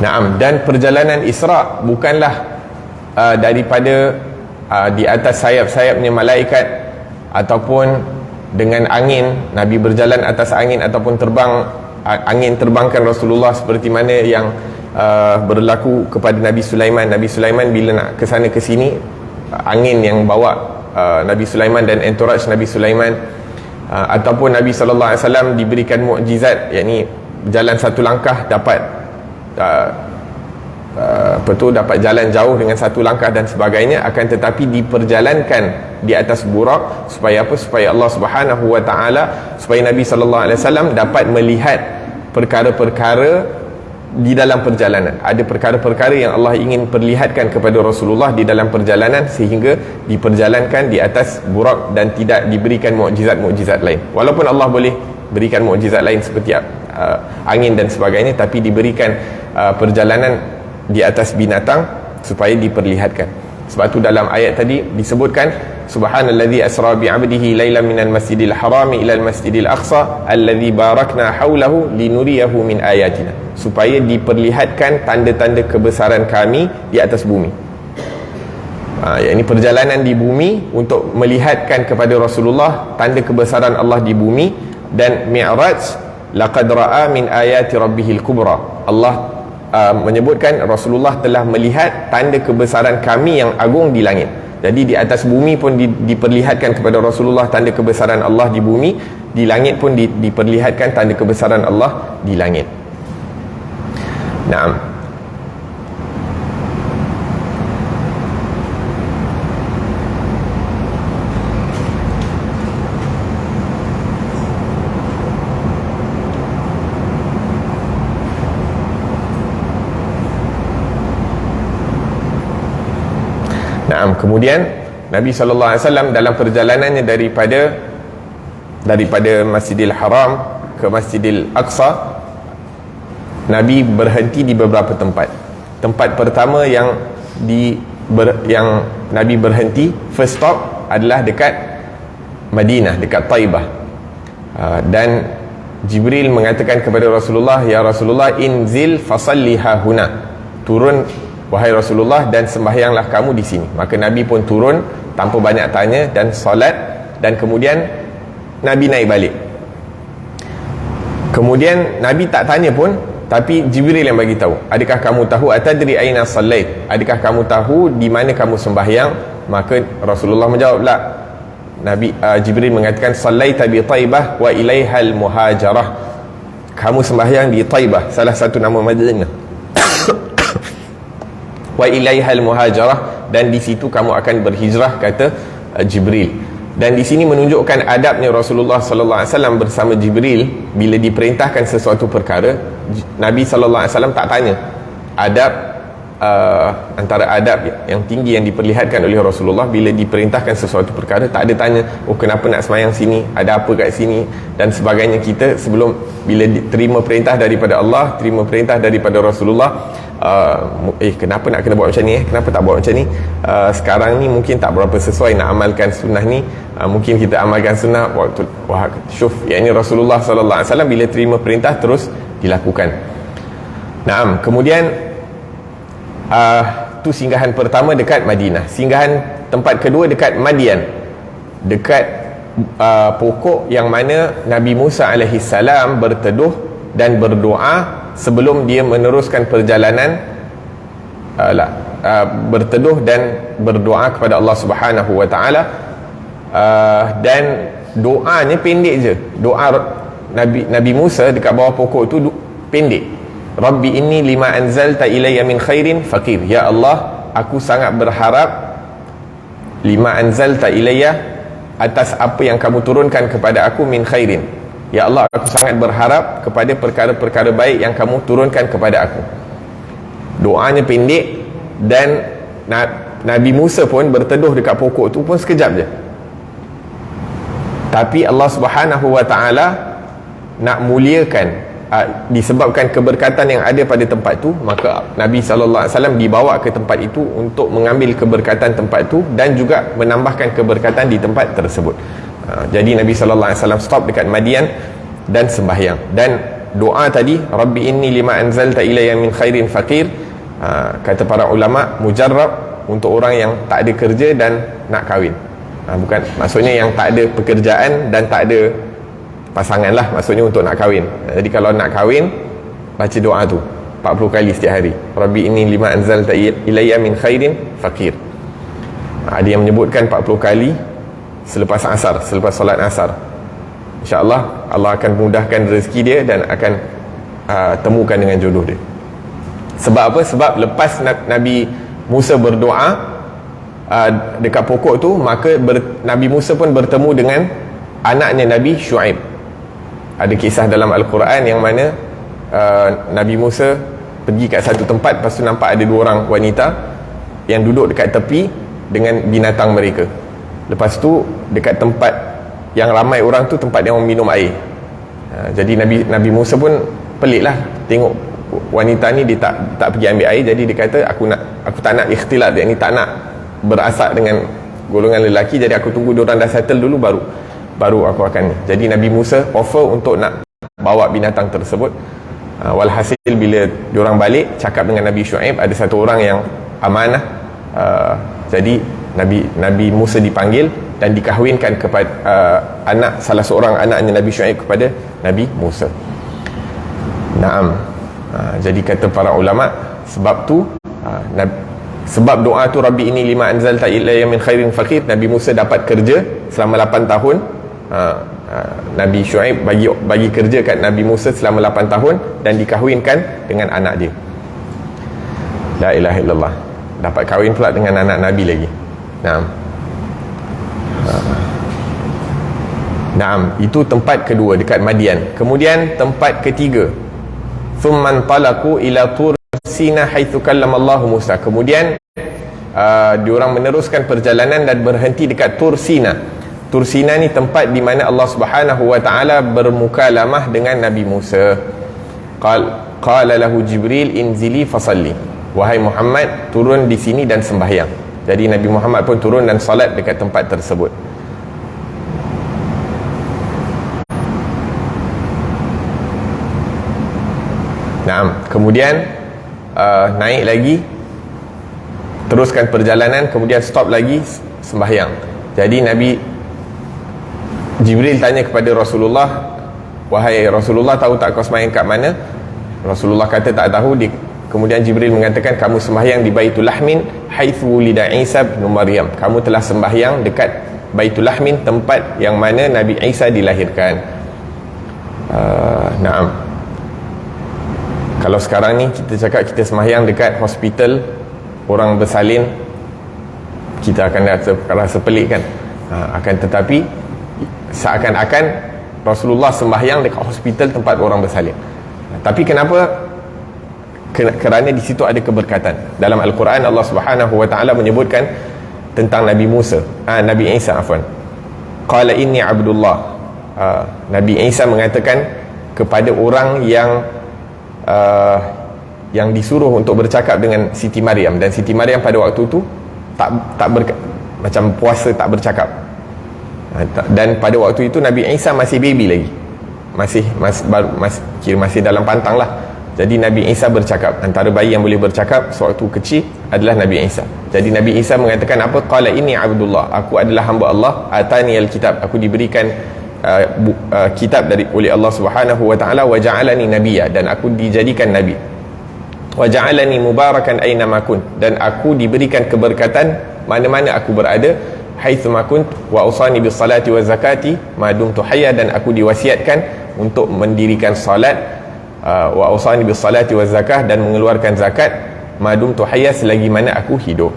Naam, dan perjalanan Isra bukanlah daripada di atas sayap-sayapnya malaikat ataupun dengan angin. Nabi berjalan atas angin ataupun terbang, angin terbangkan Rasulullah seperti mana yang berlaku kepada Nabi Sulaiman. Nabi Sulaiman bila nak ke sana ke sini, angin yang bawa Nabi Sulaiman dan entourage Nabi Sulaiman ataupun Nabi SAW diberikan mukjizat, yakni jalan satu langkah dapat dapat jalan jauh dengan satu langkah dan sebagainya, akan tetapi diperjalankan di atas burak supaya apa? Supaya Allah Subhanahu wa taala, supaya Nabi SAW dapat melihat perkara-perkara di dalam perjalanan. Ada perkara-perkara yang Allah ingin perlihatkan kepada Rasulullah di dalam perjalanan, sehingga diperjalankan di atas burak dan tidak diberikan mukjizat-mukjizat lain. Walaupun Allah boleh berikan mukjizat lain seperti angin dan sebagainya, tapi diberikan perjalanan di atas binatang supaya diperlihatkan. Sebab tu dalam ayat tadi disebutkan, subhanallazi asra bi 'abdihi lailan minal masjidil harami ilal masjidil aqsa allazi barakna haulahu linuriyahu min ayatina, supaya diperlihatkan tanda-tanda kebesaran kami di atas bumi. Ini perjalanan di bumi untuk melihatkan kepada Rasulullah tanda kebesaran Allah di bumi. Dan Mi'raj, laqad ra'a min ayati rabbihil kubra, Allah menyebutkan Rasulullah telah melihat tanda kebesaran kami yang agung di langit. Jadi di atas bumi pun diperlihatkan kepada Rasulullah tanda kebesaran Allah di bumi, di langit pun diperlihatkan tanda kebesaran Allah di langit. Naam. Kemudian Nabi SAW dalam perjalanannya daripada Masjidil Haram ke Masjidil Aqsa, Nabi berhenti di beberapa tempat. Tempat pertama yang Nabi berhenti, first stop, adalah dekat Madinah, dekat Taibah. Dan Jibril mengatakan kepada Rasulullah, ya Rasulullah, inzil fasalliha huna, turun wahai Rasulullah dan sembahyanglah kamu di sini. Maka Nabi pun turun tanpa banyak tanya dan solat, dan kemudian Nabi naik balik. Kemudian Nabi tak tanya pun, tapi Jibril yang bagi tahu, adakah kamu tahu atadri aina sallait, adakah kamu tahu di mana kamu sembahyang? Maka Rasulullah menjawab, la. Jibril mengatakan, sallaita bi Taibah wa ilaihal muhajarah, kamu sembahyang di Taibah, salah satu nama Madinah, wa ilaihal muhajarah, dan di situ kamu akan berhijrah, kata Jibril. Dan di sini menunjukkan adabnya Rasulullah sallallahu alaihi wasallam bersama Jibril. Bila diperintahkan sesuatu perkara, Nabi sallallahu alaihi wasallam tak tanya. Adab, antara adab yang tinggi yang diperlihatkan oleh Rasulullah, bila diperintahkan sesuatu perkara, tak ada tanya, oh kenapa nak semayang sini, ada apa kat sini dan sebagainya. Kita sebelum, bila terima perintah daripada Allah, terima perintah daripada Rasulullah, kenapa nak kena buat macam ni, kenapa tak buat macam ni, sekarang ni mungkin tak berapa sesuai nak amalkan sunnah ni, mungkin kita amalkan sunnah waktu syuf, yakni Rasulullah sallallahu alaihi wasallam bila terima perintah terus dilakukan. Naam. Kemudian tu singgahan pertama dekat Madinah. Singgahan tempat kedua dekat Madian, dekat pokok yang mana Nabi Musa alaihi salam berteduh dan berdoa sebelum dia meneruskan perjalanan, berteduh dan berdoa kepada Allah Subhanahu wa taala. Dan doanya pendek je. Doa Nabi Musa dekat bawah pokok tu pendek. Rabbi inni lima anzalta ilayya min khairin faqir. Ya Allah, aku sangat berharap, lima anzalta ilayya, atas apa yang kamu turunkan kepada aku, min khairin. Ya Allah, aku sangat berharap kepada perkara-perkara baik yang kamu turunkan kepada aku. Doanya pendek, dan Nabi Musa pun berteduh dekat pokok tu pun sekejap je. Tapi Allah Subhanahu wa taala nak muliakan, disebabkan keberkatan yang ada pada tempat tu, maka Nabi sallallahu alaihi wasallam dibawa ke tempat itu untuk mengambil keberkatan tempat tu dan juga menambahkan keberkatan di tempat tersebut. Jadi Nabi sallallahu alaihi wasallam stop dekat Madian dan sembahyang. Dan doa tadi, Rabbi inni lima anzalta ilayya min khairin faqir, kata para ulama, mujarrab untuk orang yang tak ada kerja dan nak kahwin. Bukan, maksudnya yang tak ada pekerjaan dan tak ada pasangan lah, maksudnya untuk nak kahwin. Jadi kalau nak kahwin, baca doa tu 40 kali setiap hari. Rabbi inni lima anzalta ilayya min khairin faqir. Ada yang menyebutkan 40 kali selepas asar, selepas solat asar. InsyaAllah Allah akan mudahkan rezeki dia dan akan temukan dengan jodoh dia. Sebab apa? Sebab lepas Nabi Musa berdoa dekat pokok tu, maka Nabi Musa pun bertemu dengan anaknya Nabi Shu'aib. Ada kisah dalam Al-Quran yang mana Nabi Musa pergi kat satu tempat, lepas tu nampak ada 2 orang wanita yang duduk dekat tepi dengan binatang mereka. Lepas tu dekat tempat yang ramai orang tu, tempat yang minum air. Jadi Nabi Musa pun pelik lah tengok wanita ni, dia tak pergi ambil air. Jadi dia kata, aku tak nak ikhtilat, dia ni tak nak berasak dengan golongan lelaki, jadi aku tunggu diorang dah settle dulu baru aku akan ni. Jadi Nabi Musa offer untuk nak bawa binatang tersebut. Walhasil bila diorang balik cakap dengan Nabi Shu'aib, ada satu orang yang amanah. Jadi Nabi Musa dipanggil dan dikahwinkan kepada salah seorang anaknya Nabi Shu'aib kepada Nabi Musa. Naam. Jadi kata para ulama, sebab tu sebab doa tu, Rabbi ini lima anzalta ilayya min khairin faqir, Nabi Musa dapat kerja selama 8 tahun. Nabi Shu'aib bagi kerja kat Nabi Musa selama 8 tahun dan dikahwinkan dengan anak dia. La ilaha illallah. Dapat kahwin pula dengan anak Nabi lagi. Naam. Naam, itu tempat kedua dekat Madian. Kemudian tempat ketiga, thumman talaku ila tur Sina haitsu kallamallahu Musa. Kemudian diorang meneruskan perjalanan dan berhenti dekat Tur Sina. Tur Sina ni tempat di mana Allah Subhanahu wa taala bermukalamah dengan Nabi Musa. Qala lahu Jibril inzili fasalli. Wahai Muhammad, turun di sini dan sembahyang. Jadi Nabi Muhammad pun turun dan salat dekat tempat tersebut. Naam, kemudian naik lagi, teruskan perjalanan, kemudian stop lagi sembahyang. Jadi Nabi Jibril tanya kepada Rasulullah, wahai Rasulullah, tahu tak kau sembahyang kat mana? Rasulullah kata tak tahu. Kemudian Jibril mengatakan, kamu sembahyang di Baitul Lahmin haitsu wulida Isa bin Maryam. Kamu telah sembahyang dekat Baitul Lahmin, tempat yang mana Nabi Isa dilahirkan. Naam. Kalau sekarang ni kita cakap kita sembahyang dekat hospital orang bersalin, kita akan rasa pelik kan. Akan tetapi seakan-akan Rasulullah sembahyang dekat hospital tempat orang bersalin. Tapi kenapa? Kerana di situ ada keberkatan. Dalam Al-Quran Allah Subhanahu wa taala menyebutkan tentang Nabi Musa, Nabi Isa afwan. Qala inni abdullah. Nabi Isa mengatakan kepada orang yang disuruh untuk bercakap dengan Siti Maryam, dan Siti Maryam pada waktu tu macam puasa, tak bercakap. Dan pada waktu itu Nabi Isa masih baby lagi, masih dalam pantang lah. Jadi Nabi Isa bercakap. Antara bayi yang boleh bercakap sewaktu kecil adalah Nabi Isa. Jadi Nabi Isa mengatakan apa? Qala inni abdullah, aku adalah hamba Allah, atani alkitab, aku diberikan kitab oleh Allah Subhanahu wa taala, wa ja'alani nabiyya, dan aku dijadikan nabi, wa ja'alani mubarakan aina ma kunt, dan aku diberikan keberkatan mana-mana aku berada, haitsu ma kunt, wa usani bis salati waz zakati ma dumtu hayya, dan aku diwasiatkan untuk mendirikan salat, wa usani bis salati waz zakah, dan mengeluarkan zakat ma dumtu hayya, selagi mana aku hidup.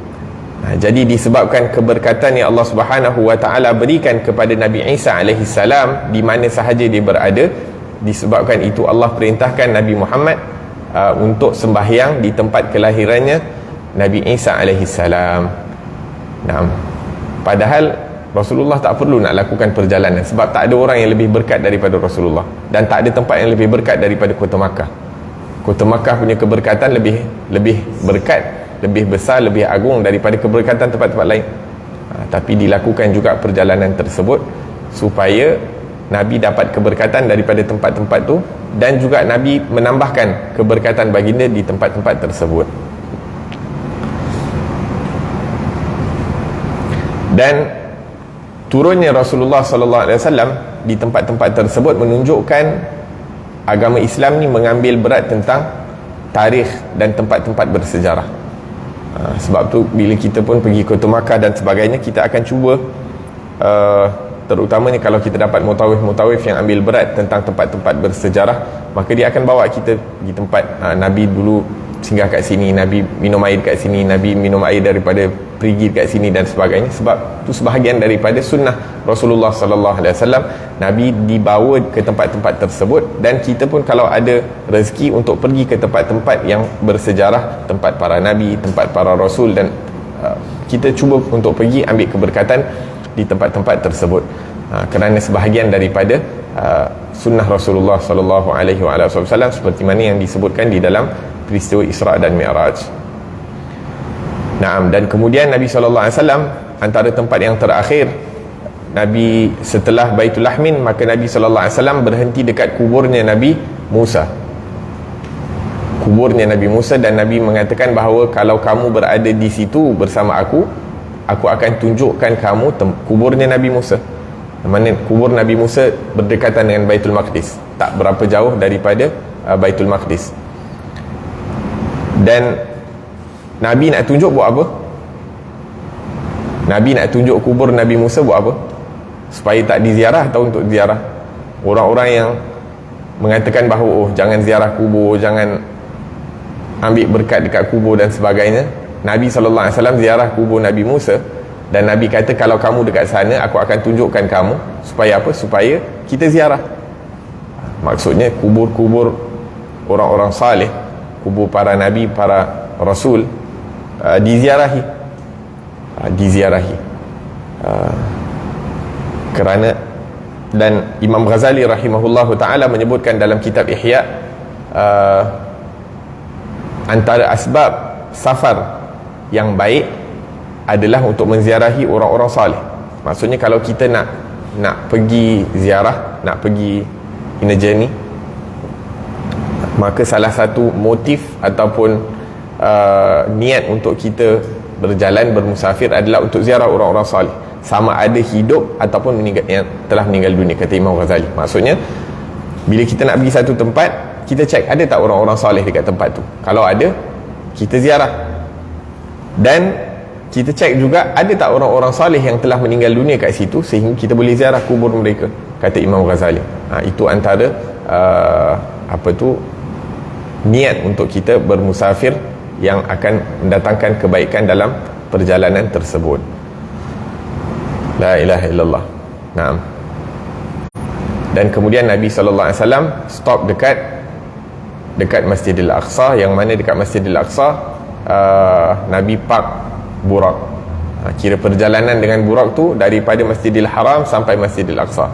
Jadi disebabkan keberkatan yang Allah Subhanahu wa taala berikan kepada Nabi Isa alaihi salam di mana sahaja dia berada, disebabkan itu Allah perintahkan Nabi Muhammad untuk sembahyang di tempat kelahirannya Nabi Isa alaihi salam. Nah, padahal Rasulullah tak perlu nak lakukan perjalanan, sebab tak ada orang yang lebih berkat daripada Rasulullah, dan tak ada tempat yang lebih berkat daripada Kota Makkah. Kota Makkah punya keberkatan lebih berkat, lebih besar, lebih agung daripada keberkatan tempat-tempat lain. Tapi dilakukan juga perjalanan tersebut supaya Nabi dapat keberkatan daripada tempat-tempat tu, dan juga Nabi menambahkan keberkatan baginda di tempat-tempat tersebut. Dan turunnya Rasulullah sallallahu alaihi wasallam di tempat-tempat tersebut menunjukkan agama Islam ni mengambil berat tentang tarikh dan tempat-tempat bersejarah. Sebab tu bila kita pun pergi Kota Makkah dan sebagainya, kita akan cuba terutamanya kalau kita dapat mutawif yang ambil berat tentang tempat-tempat bersejarah, maka dia akan bawa kita di tempat Nabi dulu singgah kat sini, Nabi minum air kat sini, Nabi minum air daripada perigi kat sini dan sebagainya. Sebab itu sebahagian daripada sunnah Rasulullah sallallahu alaihi wasallam. Nabi dibawa ke tempat-tempat tersebut, dan kita pun kalau ada rezeki untuk pergi ke tempat-tempat yang bersejarah, tempat para nabi, tempat para rasul, dan kita cuba untuk pergi ambil keberkatan di tempat-tempat tersebut, kerana sebahagian daripada sunnah Rasulullah sallallahu alaihi wasallam, seperti mana yang disebutkan di dalam peristiwa Isra dan Mi'raj. Naam, dan kemudian Nabi sallallahu alaihi wasallam, antara tempat yang terakhir Nabi setelah Baitul Lahmin, maka Nabi sallallahu alaihi wasallam berhenti dekat kuburnya Nabi Musa. Kuburnya Nabi Musa, dan Nabi mengatakan bahawa kalau kamu berada di situ bersama aku akan tunjukkan kamu kuburnya Nabi Musa. Mana kubur Nabi Musa berdekatan dengan Baitul Maqdis, tak berapa jauh daripada Baitul Maqdis. Dan Nabi nak tunjuk buat apa? Nabi nak tunjuk kubur Nabi Musa buat apa? Supaya tak diziarah atau untuk ziarah? Orang-orang yang mengatakan bahawa jangan ziarah kubur, jangan ambil berkat dekat kubur dan sebagainya, Nabi SAW ziarah kubur Nabi Musa, dan Nabi kata kalau kamu dekat sana aku akan tunjukkan kamu. Supaya apa? Supaya kita ziarah. Maksudnya kubur-kubur orang-orang salih, kubur para nabi, para rasul, diziarahi. Kerana, dan Imam Ghazali rahimahullahu ta'ala menyebutkan dalam kitab Ihya, antara asbab safar yang baik adalah untuk menziarahi orang-orang salih. Maksudnya kalau kita nak pergi ziarah, nak pergi in a journey, maka salah satu motif ataupun niat untuk kita berjalan, bermusafir adalah untuk ziarah orang-orang salih, sama ada hidup ataupun yang telah meninggal dunia, kata Imam Ghazali. Maksudnya bila kita nak pergi satu tempat, kita cek ada tak orang-orang salih dekat tempat tu. Kalau ada, kita ziarah. Dan kita cek juga ada tak orang-orang salih yang telah meninggal dunia kat situ, sehingga kita boleh ziarah kubur mereka, kata Imam Ghazali. Itu antara niat untuk kita bermusafir yang akan mendatangkan kebaikan dalam perjalanan tersebut. La ilaha illallah. Naam. Dan kemudian Nabi sallallahu alaihi wasallam stop dekat Masjidil Aqsa, yang mana dekat Masjidil Aqsa Nabi park burak. Kira perjalanan dengan burak tu daripada Masjidil Haram sampai Masjidil Aqsa,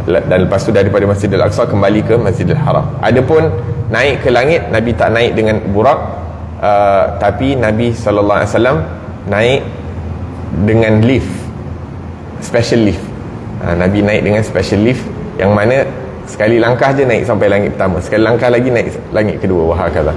dan lepas tu daripada Masjidil Aqsa kembali ke Masjidil Haram. Adapun naik ke langit, Nabi tak naik dengan burak, tapi Nabi SAW naik dengan lift, special lift. Nabi naik dengan special lift, yang mana sekali langkah je naik sampai langit pertama, sekali langkah lagi naik langit kedua, wahakala.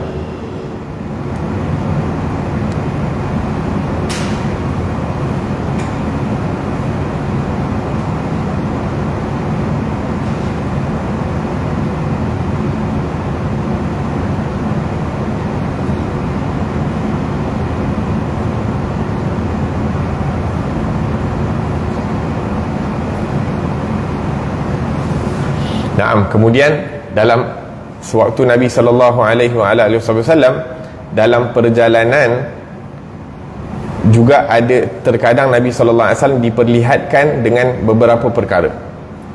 Naam, kemudian dalam sewaktu Nabi sallallahu alaihi wasallam dalam perjalanan juga ada terkadang Nabi sallallahu alaihi wasallam diperlihatkan dengan beberapa perkara.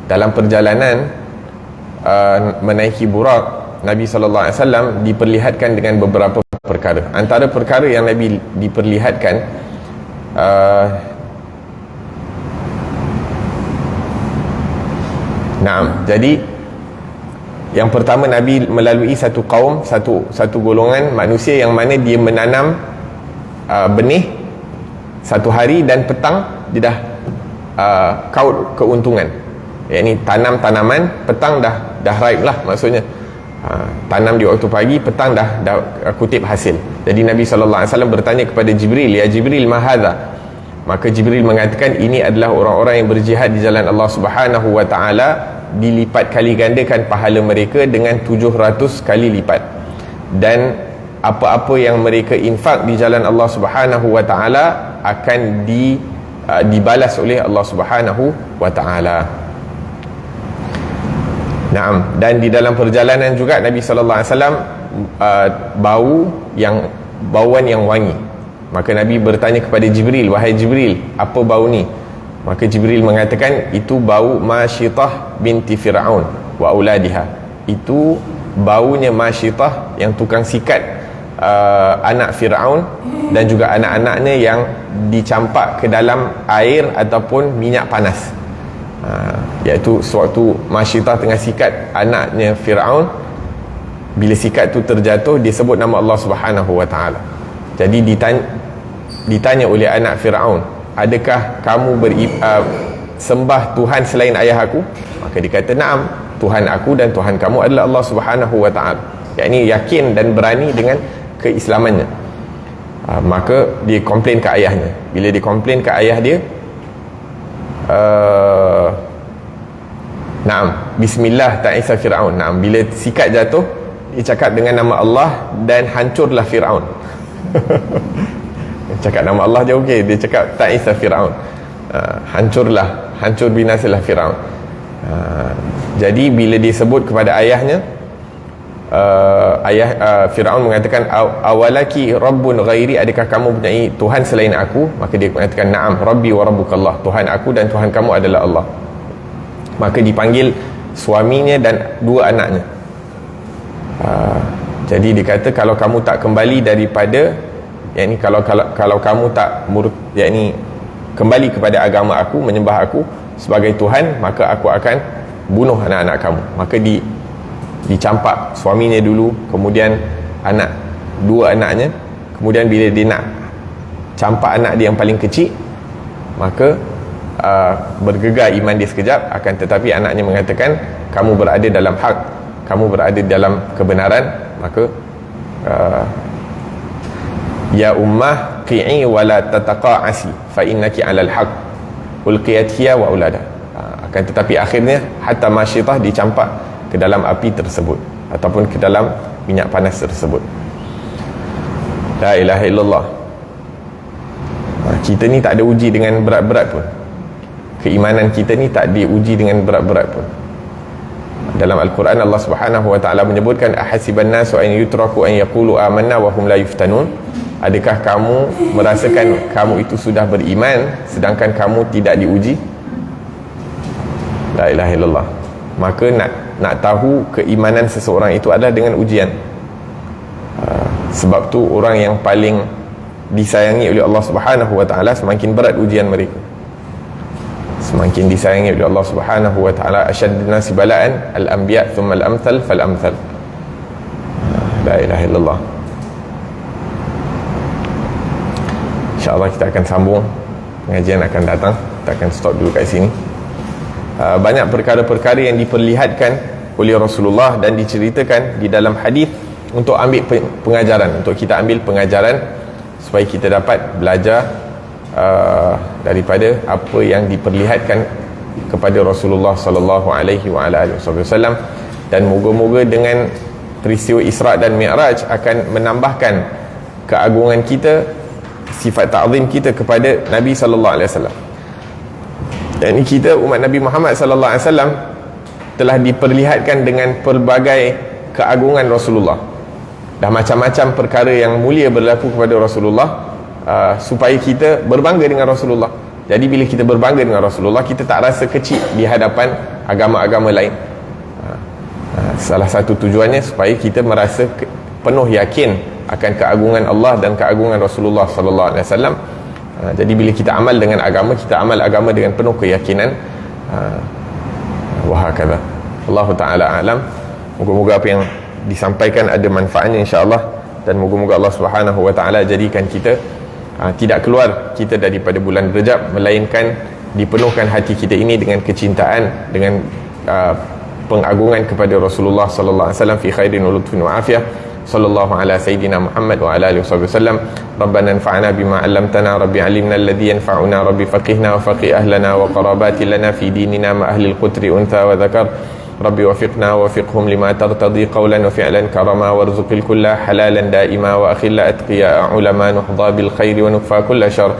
Dalam perjalanan menaiki burak, Nabi sallallahu alaihi wasallam diperlihatkan dengan beberapa perkara. Antara perkara yang Nabi diperlihatkan, naam, jadi yang pertama, Nabi melalui satu kaum, satu golongan manusia yang mana dia menanam benih satu hari, dan petang dia dah kaut keuntungan. Yang ni tanam tanaman, petang dah ripe lah, maksudnya tanam di waktu pagi, petang dah kutip hasil. Jadi Nabi SAW bertanya kepada Jibril, ya Jibril, ma hadha? Maka Jibril mengatakan, ini adalah orang-orang yang berjihad di jalan Allah Subhanahu wa ta'ala, dilipat kali gandakan pahala mereka dengan 700 kali lipat. Dan apa-apa yang mereka infak di jalan Allah Subhanahu wa ta'ala akan dibalas oleh Allah Subhanahu wa taala. Naam, dan di dalam perjalanan juga Nabi sallallahu alaihi wasallam bauan yang wangi. Maka Nabi bertanya kepada Jibril, wahai Jibril, apa bau ni? Maka Jibril mengatakan, itu bau Masyitah binti Fir'aun wa auladiha. Itu baunya Masyitah yang tukang sikat anak Fir'aun dan juga anak-anaknya yang dicampak ke dalam air ataupun minyak panas. Iaitu sewaktu Masyitah tengah sikat anaknya Fir'aun, bila sikat tu terjatuh, dia sebut nama Allah Subhanahu wa taala. Jadi ditanya oleh anak Fir'aun, adakah kamu sembah Tuhan selain ayah aku? Maka dia kata, na'am, Tuhan aku dan Tuhan kamu adalah Allah Subhanahu wa taala. Yakni yakin dan berani dengan keislamannya. Maka dia komplain ke ayahnya. Bila dia komplain ke ayah dia, na'am, bismillah ta'isa Fir'aun. Na'am, bila sikat jatuh, dia cakap dengan nama Allah dan hancurlah Fir'aun. Cakap nama Allah je okey, dia cakap ta'isa Fir'aun. Hancur binasalah Fir'aun. Jadi bila dia sebut kepada ayahnya, Fir'aun mengatakan, awalaki rabbun ghairi, adakah kamu mempunyai Tuhan selain aku? Maka dia mengatakan, na'am, rabbi wa rabbukallah, Tuhan aku dan Tuhan kamu adalah Allah. Maka dipanggil suaminya dan dua anaknya. Jadi dia kata, kalau kamu tak kembali daripada, yakni kalau kamu tak yakni kembali kepada agama aku, menyembah aku sebagai Tuhan, maka aku akan bunuh anak-anak kamu. Maka dicampak suaminya dulu, kemudian dua anaknya, kemudian bila dia nak campak anak dia yang paling kecil, maka bergegar iman dia sekejap, akan tetapi anaknya mengatakan, kamu berada dalam hak, kamu berada dalam kebenaran. Maka ya ummah qi'i wa la tataqa'asi fa innaki 'alal haq ulqiyat hiya wa ulada. Akan tetapi akhirnya hatta Masyitah dicampak ke dalam api tersebut ataupun ke dalam minyak panas tersebut. La ilaha illallah. Kita ni tak ada uji dengan berat-berat pun. Keimanan kita ni tak diuji dengan berat-berat pun. Dalam Al-Quran Allah Subhanahu wa taala menyebutkan, ahasiban nasu an yutraku an yaqulu amanna wa hum la yuftanun. Adakah kamu merasakan kamu itu sudah beriman sedangkan kamu tidak diuji? La ilaha illallah. Maka nak tahu keimanan seseorang itu adalah dengan ujian. Sebab tu orang yang paling disayangi oleh Allah Subhanahu wa taala, semakin berat ujian mereka. Semakin disayangi oleh Allah Subhanahu wa taala, asyaddun nasi bala'an al-anbiya thumma al-amthal fal-amthal. La ilaha illallah. InsyaAllah kita akan sambung pengajian akan datang. Kita akan stop dulu kat sini. Banyak perkara-perkara yang diperlihatkan oleh Rasulullah dan diceritakan di dalam hadis untuk ambil pengajaran, untuk kita ambil pengajaran supaya kita dapat belajar daripada apa yang diperlihatkan kepada Rasulullah sallallahu alaihi wasallam. Dan moga-moga dengan peristiwa Isra' dan Mi'raj akan menambahkan keagungan kita, sifat ta'zim kita kepada Nabi sallallahu alaihi wasallam. Dan kita umat Nabi Muhammad sallallahu alaihi wasallam telah diperlihatkan dengan pelbagai keagungan Rasulullah. Dah macam-macam perkara yang mulia berlaku kepada Rasulullah, supaya kita berbangga dengan Rasulullah. Jadi bila kita berbangga dengan Rasulullah, kita tak rasa kecil di hadapan agama-agama lain. Salah satu tujuannya supaya kita merasa penuh yakin akan keagungan Allah dan keagungan Rasulullah sallallahu alaihi wasallam. Jadi bila kita amal dengan agama, kita amal agama dengan penuh keyakinan. Wahakadha. Allah Ta'ala alam. Moga-moga apa yang disampaikan ada manfaatnya insya-Allah, dan moga-moga Allah Subhanahu wa taala jadikan kita tidak keluar kita daripada bulan Rajab, melainkan dipenuhkan hati kita ini dengan kecintaan, dengan pengagungan kepada Rasulullah sallallahu alaihi wasallam fi khairin wa lutfin wa afiyah. Sallallahu ala sayyidina Muhammad wa ala alihi wasallam. Rabbana anfa'na bima 'allamtana, rabbi 'allimna alladhi yanfa'una, rabbi faqihna wa faqih ahlana wa qarabati lana fi dinina ma ahli al-qutri untha wa dhakar. Rabbi wafiqna wafiqhum lima tartadi qawlan wa fi'lan karama warzuqil kulla halalan daima wa akhilla atqiya ulama nuhdha bil khairi wa nukfa kulla syarr.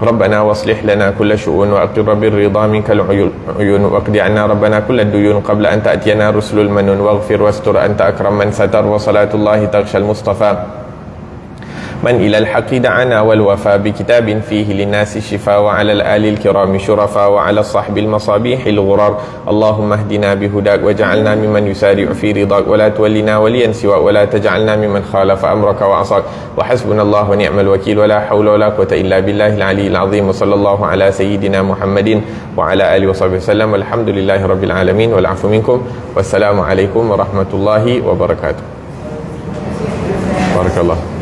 ربنا واصلح لنا كل شؤون وأقر بالرضا منك العيون واقض عنا ربنا كل الديون قبل أن تأتينا رسل المنون واغفر واستر أنت أكرم من ستر وصلاة الله تغشى المصطفى من إلى الحق دعانا والوفاء بكتاب فيه للناس الشفاء وعلى الآل الكرام شرفاء وعلى الصحب المصابيح الغرار اللهم اهدنا بهداك وجعلنا ممن يسارع في رضاك ولا تولنا وليا سواك ولا تجعلنا ممن خالف أمرك وعصاك وحسبنا الله ونعم الوكيل ولا حول ولا قوة إلا بالله العلي العظيم وصلى الله على سيدنا محمد وعلى آله وصحبه وسلم والحمد لله رب العالمين والعفو منكم والسلام عليكم ورحمة الله وبركاته. بارك الله.